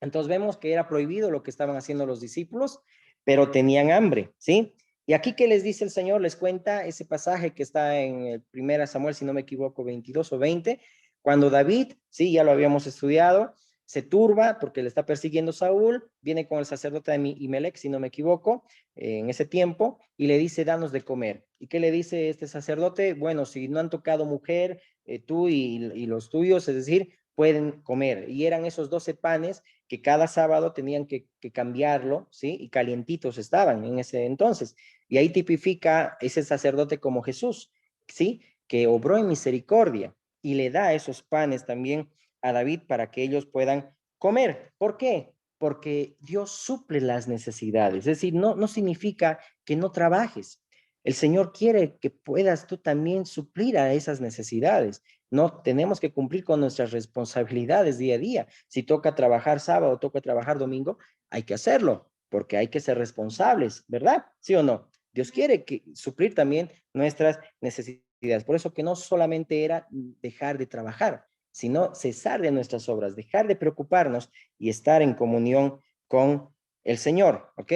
A: Entonces vemos que era prohibido lo que estaban haciendo los discípulos, pero tenían hambre, ¿sí? Y aquí que les dice el Señor, les cuenta ese pasaje que está en el 1 Samuel, si no me equivoco, 22 o 20, cuando David, sí, ya lo habíamos estudiado, se turba porque le está persiguiendo Saúl, viene con el sacerdote de Imelec, si no me equivoco, en ese tiempo, y le dice, danos de comer. ¿Y qué le dice este sacerdote? Bueno, si no han tocado mujer, tú y los tuyos, es decir, pueden comer. Y eran esos 12 panes que cada sábado tenían que cambiarlo, ¿sí? Y calientitos estaban en ese entonces. Y ahí tipifica ese sacerdote como Jesús, ¿sí? Que obró en misericordia y le da esos panes también a David para que ellos puedan comer. ¿Por qué? Porque Dios suple las necesidades. Es decir, no significa que no trabajes. El Señor quiere que puedas tú también suplir a esas necesidades. No tenemos que cumplir con nuestras responsabilidades día a día. Si toca trabajar sábado, toca trabajar domingo, hay que hacerlo, porque hay que ser responsables, ¿verdad? ¿Sí o no? Dios quiere suplir también nuestras necesidades. Por eso que no solamente era dejar de trabajar, sino cesar de nuestras obras, dejar de preocuparnos y estar en comunión con el Señor, ¿ok?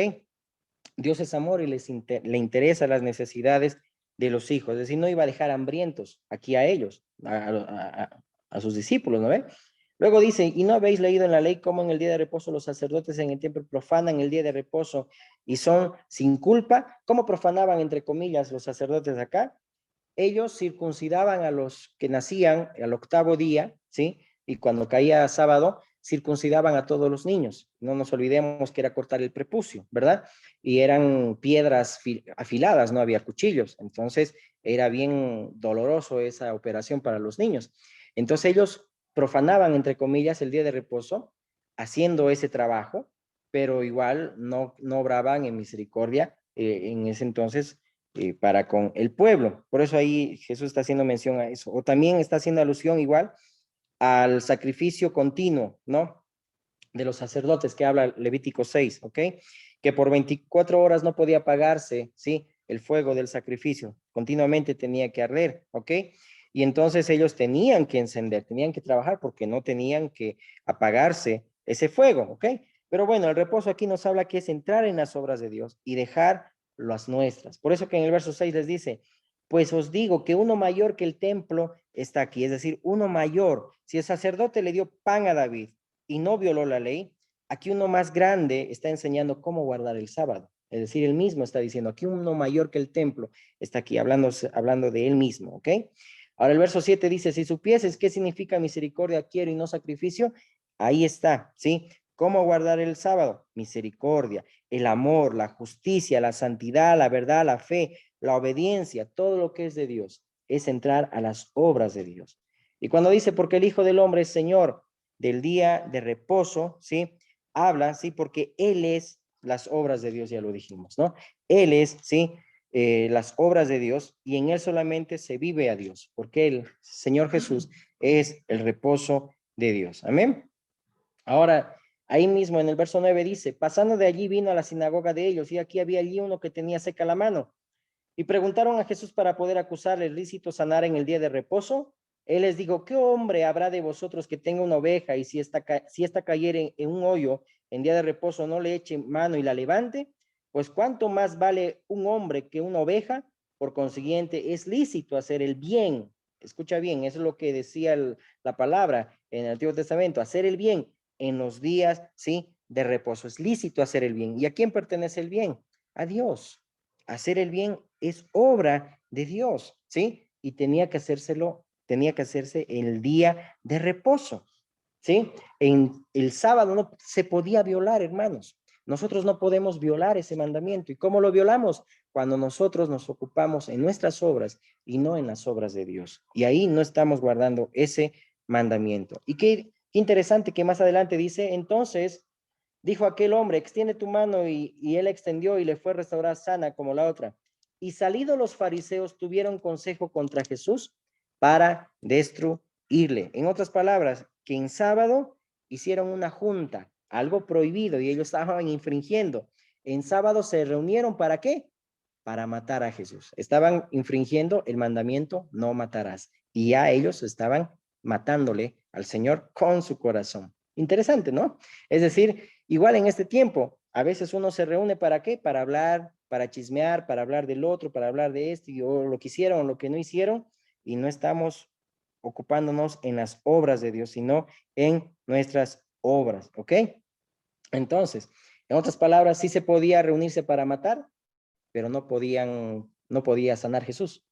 A: Dios es amor y le interesa las necesidades de los hijos. Es decir, no iba a dejar hambrientos aquí a ellos, a sus discípulos, ¿no ve? Luego dice, ¿y no habéis leído en la ley cómo en el día de reposo los sacerdotes en el templo profanan el día de reposo y son sin culpa? ¿Cómo profanaban, entre comillas, los sacerdotes acá? Ellos circuncidaban a los que nacían al octavo día, ¿sí? Y cuando caía sábado, circuncidaban a todos los niños. No nos olvidemos que era cortar el prepucio, ¿verdad? Y eran piedras afiladas, no había cuchillos. Entonces era bien doloroso esa operación para los niños. Entonces ellos profanaban, entre comillas, el día de reposo, haciendo ese trabajo, pero igual no obraban en misericordia en ese entonces para con el pueblo. Por eso ahí Jesús está haciendo mención a eso. O también está haciendo alusión igual al sacrificio continuo, ¿no? De los sacerdotes que habla Levítico 6, ¿ok? Que por 24 horas no podía apagarse, ¿sí? El fuego del sacrificio, continuamente tenía que arder, ¿ok? Y entonces ellos tenían que encender, tenían que trabajar porque no tenían que apagarse ese fuego, ¿ok? Pero bueno, el reposo aquí nos habla que es entrar en las obras de Dios y dejar las nuestras. Por eso que en el verso 6 les dice, pues os digo que uno mayor que el templo está aquí, es decir, uno mayor. Si el sacerdote le dio pan a David y no violó la ley, aquí uno más grande está enseñando cómo guardar el sábado. Es decir, él mismo está diciendo, aquí uno mayor que el templo está aquí hablando de él mismo, ¿ok? Ahora el verso 7 dice, si supieses qué significa misericordia quiero y no sacrificio, ahí está, ¿sí? ¿Cómo guardar el sábado? Misericordia, el amor, la justicia, la santidad, la verdad, la fe, la obediencia, todo lo que es de Dios, es entrar a las obras de Dios. Y cuando dice, porque el Hijo del Hombre es Señor del día de reposo, ¿sí? Habla, ¿sí? Porque Él es las obras de Dios, ya lo dijimos, ¿no? Él es, ¿sí? Las obras de Dios y en Él solamente se vive a Dios, porque el Señor Jesús es el reposo de Dios. Amén. Ahora, ahí mismo en el verso 9 dice, pasando de allí vino a la sinagoga de ellos y aquí había allí uno que tenía seca la mano. Y preguntaron a Jesús para poder acusarle, ¿es lícito sanar en el día de reposo? Él les dijo, ¿qué hombre habrá de vosotros que tenga una oveja y si esta cayere en un hoyo en día de reposo no le eche mano y la levante? Pues cuánto más vale un hombre que una oveja. Por consiguiente, es lícito hacer el bien. Escucha bien, eso es lo que decía la palabra en el Antiguo Testamento, hacer el bien en los días, ¿sí? De reposo. Es lícito hacer el bien. ¿Y a quién pertenece el bien? A Dios. Hacer el bien es obra de Dios, ¿sí? Y tenía que hacerse el día de reposo, ¿sí? En el sábado no se podía violar, hermanos. Nosotros no podemos violar ese mandamiento. ¿Y cómo lo violamos? Cuando nosotros nos ocupamos en nuestras obras y no en las obras de Dios. Y ahí no estamos guardando ese mandamiento. Y qué interesante que más adelante dice, entonces dijo aquel hombre, extiende tu mano y él extendió y le fue restaurada sana como la otra. Y salidos los fariseos tuvieron consejo contra Jesús para destruirle. En otras palabras, que en sábado hicieron una junta, algo prohibido y ellos estaban infringiendo. En sábado se reunieron ¿para qué? Para matar a Jesús. Estaban infringiendo el mandamiento, no matarás. Y ya ellos estaban matándole al Señor con su corazón. Interesante, ¿no? Es decir, igual en este tiempo, a veces uno se reúne ¿para qué? Para hablar, para chismear, para hablar del otro, para hablar de esto, o lo que hicieron, o lo que no hicieron, y no estamos ocupándonos en las obras de Dios, sino en nuestras obras, ¿ok? Entonces, en otras palabras, sí se podía reunirse para matar, pero no podía sanar Jesús.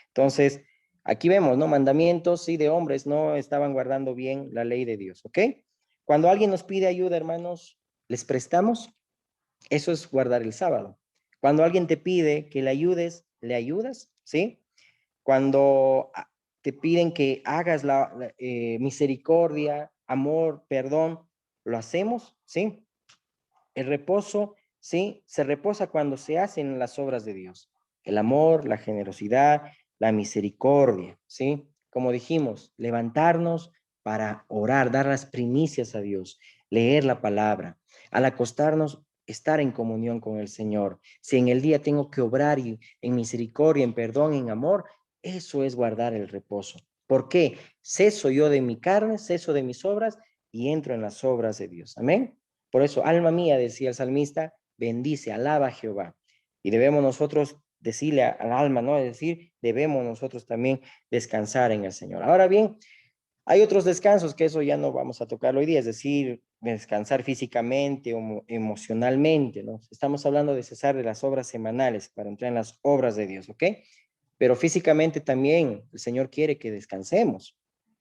A: Entonces, aquí vemos, ¿no? Mandamientos, sí, de hombres, no estaban guardando bien la ley de Dios, ¿ok? Cuando alguien nos pide ayuda, hermanos, ¿les prestamos? Eso es guardar el sábado. Cuando alguien te pide que le ayudes, ¿le ayudas? ¿Sí? Cuando te piden que hagas la misericordia, amor, perdón, ¿lo hacemos? ¿Sí? El reposo, ¿sí? Se reposa cuando se hacen las obras de Dios. El amor, la generosidad, la misericordia, ¿sí? Como dijimos, levantarnos para orar, dar las primicias a Dios, leer la palabra. Al acostarnos, estar en comunión con el Señor. Si en el día tengo que obrar en misericordia, en perdón, en amor, eso es guardar el reposo. ¿Por qué? Ceso yo de mi carne, ceso de mis obras y entro en las obras de Dios. Amén. Por eso, alma mía, decía el salmista, bendice, alaba a Jehová. Y debemos nosotros decirle al alma, ¿no? Es decir, debemos nosotros también descansar en el Señor. Ahora bien, hay otros descansos que eso ya no vamos a tocar hoy día, es decir, descansar físicamente o emocionalmente, ¿no? Estamos hablando de cesar de las obras semanales para entrar en las obras de Dios, ¿ok? Pero físicamente también el Señor quiere que descansemos,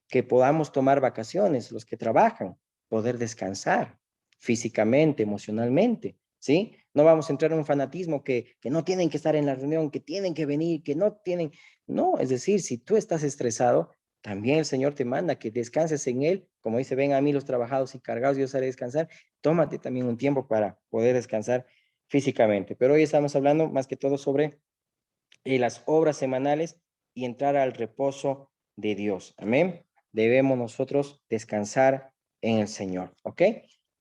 A: que podamos tomar vacaciones, los que trabajan, poder descansar físicamente, emocionalmente, ¿sí? No vamos a entrar en un fanatismo que no tienen que estar en la reunión, que tienen que venir, que no tienen, no, es decir, si tú estás estresado, también el Señor te manda que descanses en Él, como dice, ven a mí los trabajados y cargados, yo os haré descansar, tómate también un tiempo para poder descansar físicamente. Pero hoy estamos hablando más que todo sobre las obras semanales y entrar al reposo de Dios. Amén. Debemos nosotros descansar en el Señor. ¿Ok?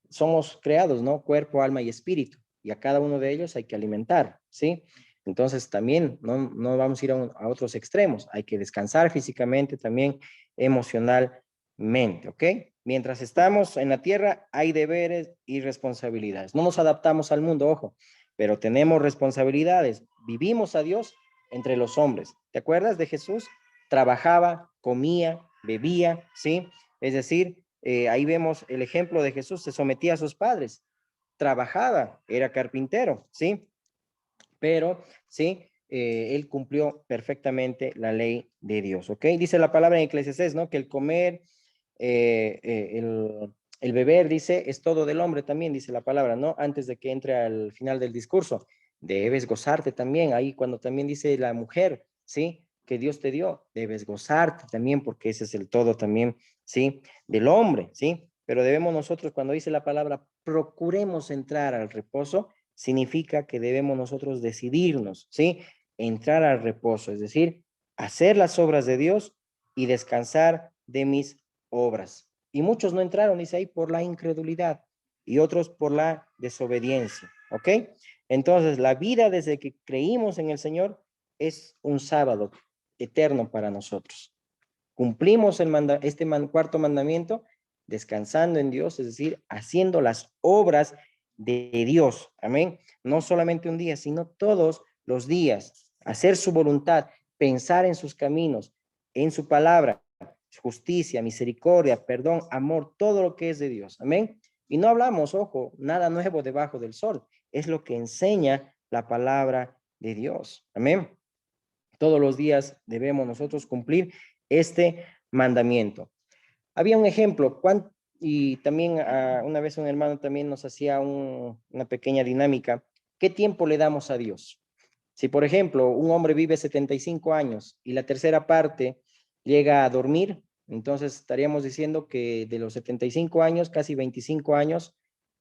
A: Somos creados, ¿no? Cuerpo, alma y espíritu. Y a cada uno de ellos hay que alimentar, ¿sí? Entonces también no vamos a ir a otros extremos. Hay que descansar físicamente, también emocionalmente, ¿ok? Mientras estamos en la tierra, hay deberes y responsabilidades. No nos adaptamos al mundo, ojo, pero tenemos responsabilidades. Vivimos a Dios entre los hombres. ¿Te acuerdas de Jesús? Trabajaba, comía, bebía, ¿sí? Es decir, ahí vemos el ejemplo de Jesús, se sometía a sus padres, trabajaba, era carpintero, ¿sí? Pero, ¿sí? Él cumplió perfectamente la ley de Dios, ¿ok? Dice la palabra en Eclesiastés, ¿no? Que el comer, eh, eh, el, el beber, dice, es todo del hombre también, dice la palabra, ¿no? Antes de que entre al final del discurso, debes gozarte también, ahí cuando también dice la mujer, ¿sí? Que Dios te dio, debes gozarte también, porque ese es el todo también, ¿sí? Del hombre, ¿sí? Pero debemos nosotros, cuando dice la palabra, procuremos entrar al reposo, significa que debemos nosotros decidirnos, ¿sí? Entrar al reposo, es decir, hacer las obras de Dios y descansar de mis obras. Y muchos no entraron, dice ahí, por la incredulidad y otros por la desobediencia, ¿ok? Entonces, la vida desde que creímos en el Señor es un sábado eterno para nosotros. Cumplimos este cuarto mandamiento descansando en Dios, es decir, haciendo las obras de Dios. Amén. No solamente un día, sino todos los días. Hacer su voluntad, pensar en sus caminos, en su palabra, justicia, misericordia, perdón, amor, todo lo que es de Dios. Amén. Y no hablamos, ojo, nada nuevo debajo del sol. Es lo que enseña la palabra de Dios. Amén. Todos los días debemos nosotros cumplir este mandamiento. Había un ejemplo, y también una vez un hermano también nos hacía una pequeña dinámica. ¿Qué tiempo le damos a Dios? Si, por ejemplo, un hombre vive 75 años y la tercera parte llega a dormir, entonces estaríamos diciendo que de los 75 años, casi 25 años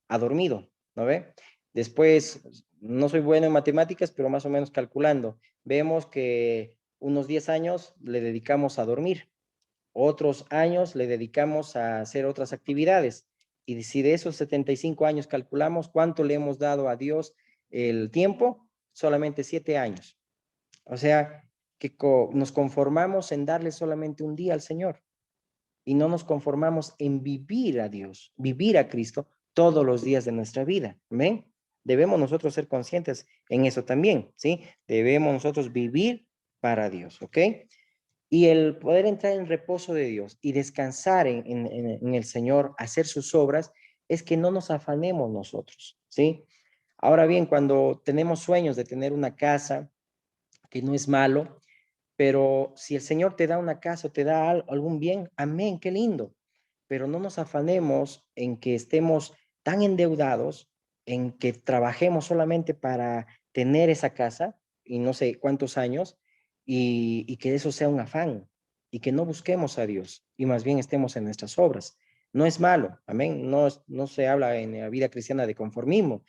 A: ha dormido, ¿no ve? Después, no soy bueno en matemáticas, pero más o menos calculando, vemos que unos 10 años le dedicamos a dormir, otros años le dedicamos a hacer otras actividades. Y si de esos 75 años calculamos cuánto le hemos dado a Dios el tiempo, solamente 7 años. O sea, que nos conformamos en darle solamente un día al Señor y no nos conformamos en vivir a Dios, vivir a Cristo todos los días de nuestra vida. ¿Ven? Debemos nosotros ser conscientes en eso también, ¿sí? Debemos nosotros vivir para Dios, ¿ok? Y el poder entrar en reposo de Dios y descansar en el Señor, hacer sus obras, es que no nos afanemos nosotros, ¿sí? Ahora bien, cuando tenemos sueños de tener una casa, que no es malo, pero si el Señor te da una casa o te da algún bien, amén, qué lindo. Pero no nos afanemos en que estemos tan endeudados, en que trabajemos solamente para tener esa casa y no sé cuántos años, y que eso sea un afán, y que no busquemos a Dios, y más bien estemos en nuestras obras. No es malo, amén. No se habla en la vida cristiana de conformismo,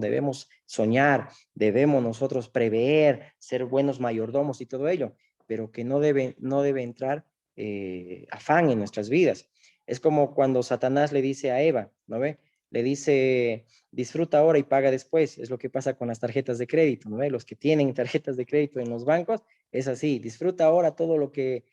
A: debemos soñar, debemos nosotros prever, ser buenos mayordomos y todo ello, pero que no debe entrar afán en nuestras vidas. Es como cuando Satanás le dice a Eva, ¿no ve? Le dice, disfruta ahora y paga después. Es lo que pasa con las tarjetas de crédito, ¿no ve? Los que tienen tarjetas de crédito en los bancos, es así, disfruta ahora todo lo que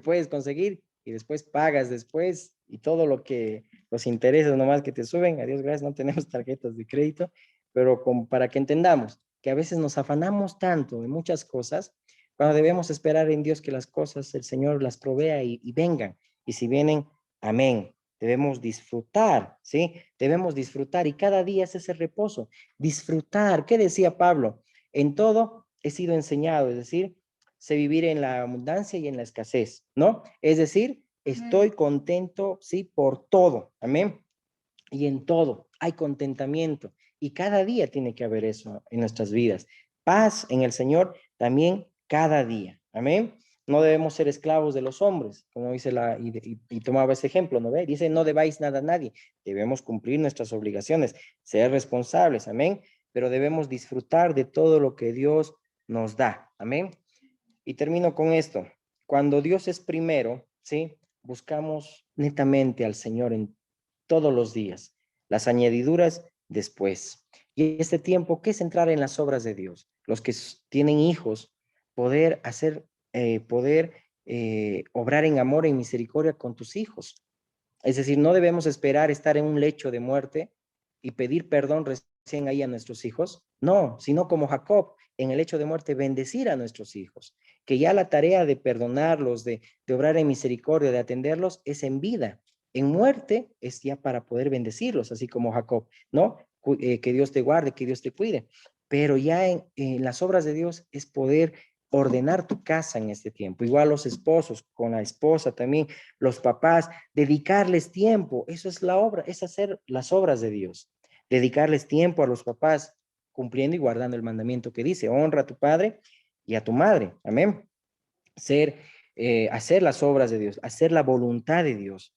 A: puedes conseguir y después pagas después y todo los intereses nomás que te suben, a Dios gracias, no tenemos tarjetas de crédito, pero para que entendamos que a veces nos afanamos tanto en muchas cosas, cuando debemos esperar en Dios que las cosas, el Señor las provea y vengan. Y si vienen, amén. Debemos disfrutar, ¿sí? Debemos disfrutar y cada día es ese reposo. Disfrutar, ¿qué decía Pablo? En todo he sido enseñado, es decir, sé vivir en la abundancia y en la escasez, ¿no? Es decir, estoy contento, ¿sí? Por todo, amén. Y en todo hay contentamiento y cada día tiene que haber eso en nuestras vidas. Paz en el Señor también cada día. Amén. No debemos ser esclavos de los hombres, como dice y tomaba ese ejemplo, ¿no ve? Dice, no debáis nada a nadie. Debemos cumplir nuestras obligaciones, ser responsables, amén. pero debemos disfrutar de todo lo que Dios nos da. Amén. Y termino con esto. Cuando Dios es primero, ¿sí? Buscamos netamente al Señor en todos los días. Las añadiduras después. Y este tiempo, ¿qué es entrar en las obras de Dios? Los que tienen hijos, poder hacer, obrar en amor y misericordia con tus hijos. Es decir, no debemos esperar estar en un lecho de muerte y pedir perdón recién ahí a nuestros hijos. No, sino como Jacob, en el lecho de muerte, bendecir a nuestros hijos. Que ya la tarea de perdonarlos, de obrar en misericordia, de atenderlos, es en vida. En muerte es ya para poder bendecirlos, así como Jacob, ¿no? Que Dios te guarde, que Dios te cuide. Pero ya en las obras de Dios es poder ordenar tu casa en este tiempo. Igual los esposos, con la esposa también, los papás, dedicarles tiempo. Eso es la obra, es hacer las obras de Dios. Dedicarles tiempo a los papás, cumpliendo y guardando el mandamiento que dice, honra a tu padre y a tu madre. Amén. Hacer las obras de Dios, hacer la voluntad de Dios.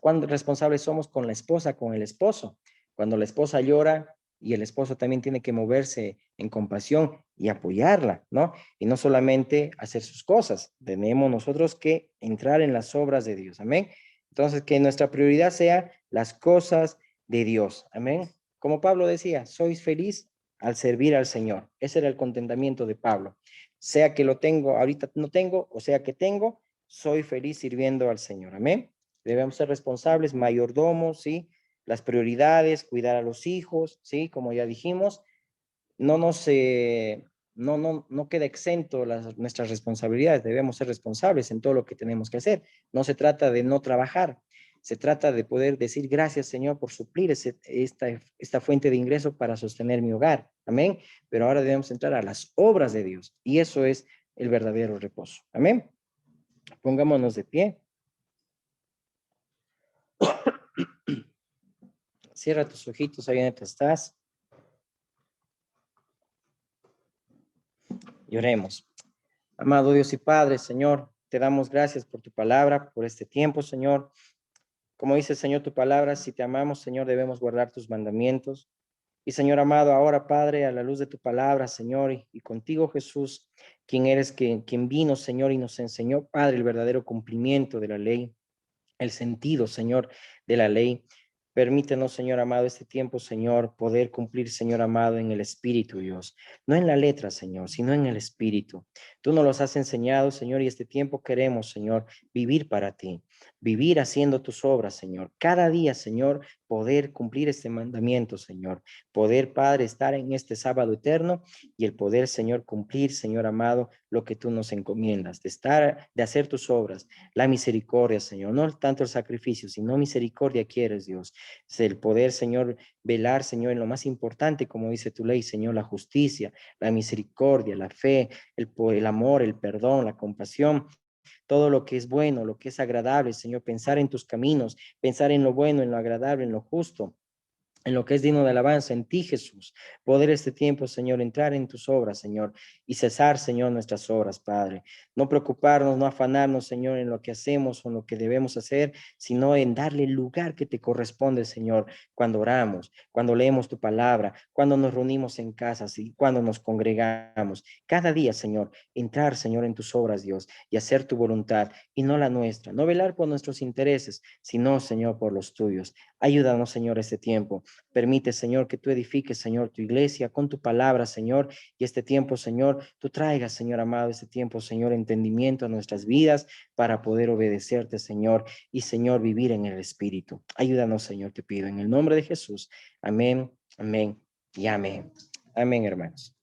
A: ¿Cuán responsables somos con la esposa, con el esposo? Cuando la esposa llora y el esposo también tiene que moverse en compasión y apoyarla, ¿no? Y no solamente hacer sus cosas, tenemos nosotros que entrar en las obras de Dios, amén. Entonces, que nuestra prioridad sea las cosas de Dios, amén. Como Pablo decía, sois feliz al servir al Señor. Ese era el contentamiento de Pablo. Sea que lo tengo, ahorita no tengo, o sea que tengo, soy feliz sirviendo al Señor, amén. Debemos ser responsables, mayordomos, ¿sí? Las prioridades, cuidar a los hijos, ¿sí? Como ya dijimos, no nos, no queda exento nuestras responsabilidades, debemos ser responsables en todo lo que tenemos que hacer. No se trata de no trabajar, se trata de poder decir gracias, Señor, por suplir esta fuente de ingreso para sostener mi hogar. Amén. Pero ahora debemos entrar a las obras de Dios y eso es el verdadero reposo. Amén. Pongámonos de pie. Cierra tus ojitos ahí donde estás y oremos. Amado Dios y Padre, Señor, te damos gracias por tu palabra, por este tiempo, Señor. Como dice, Señor, tu palabra, si te amamos, Señor, debemos guardar tus mandamientos. Y Señor amado, ahora, Padre, a la luz de tu palabra, Señor, y contigo, Jesús, quien eres, quien vino, Señor, y nos enseñó, Padre, el verdadero cumplimiento de la ley, el sentido, Señor, de la ley. Permítenos, Señor amado, este tiempo, Señor, poder cumplir, Señor amado, en el Espíritu, Dios. No en la letra, Señor, sino en el Espíritu. Tú nos los has enseñado, Señor, y este tiempo queremos, Señor, vivir para ti, vivir haciendo tus obras, Señor. Cada día, Señor, poder cumplir este mandamiento, Señor. Poder, Padre, estar en este sábado eterno y el poder, Señor, cumplir, Señor amado, lo que tú nos encomiendas, de estar, de hacer tus obras, la misericordia, Señor. No tanto el sacrificio, sino misericordia quieres, Dios. Es el poder, Señor, velar, Señor, en lo más importante, como dice tu ley, Señor, la justicia, la misericordia, la fe, el amor, el perdón, la compasión, todo lo que es bueno, lo que es agradable, Señor, pensar en tus caminos, pensar en lo bueno, en lo agradable, en lo justo, en lo que es digno de alabanza, en ti, Jesús. Poder este tiempo, Señor, entrar en tus obras, Señor, y cesar, Señor, nuestras obras, Padre. No preocuparnos, no afanarnos, Señor, en lo que hacemos o en lo que debemos hacer, sino en darle el lugar que te corresponde, Señor, cuando oramos, cuando leemos tu palabra, cuando nos reunimos en casas y cuando nos congregamos. Cada día, Señor, entrar, Señor, en tus obras, Dios, y hacer tu voluntad y no la nuestra. No velar por nuestros intereses, sino, Señor, por los tuyos. Ayúdanos, Señor, este tiempo. Permite, Señor, que tú edifiques, Señor, tu iglesia con tu palabra, Señor, y este tiempo, Señor, tú traigas, Señor amado, este tiempo, Señor, entendimiento a nuestras vidas para poder obedecerte, Señor, y, Señor, vivir en el Espíritu. Ayúdanos, Señor, te pido, en el nombre de Jesús. Amén, amén y amén. Amén, hermanos.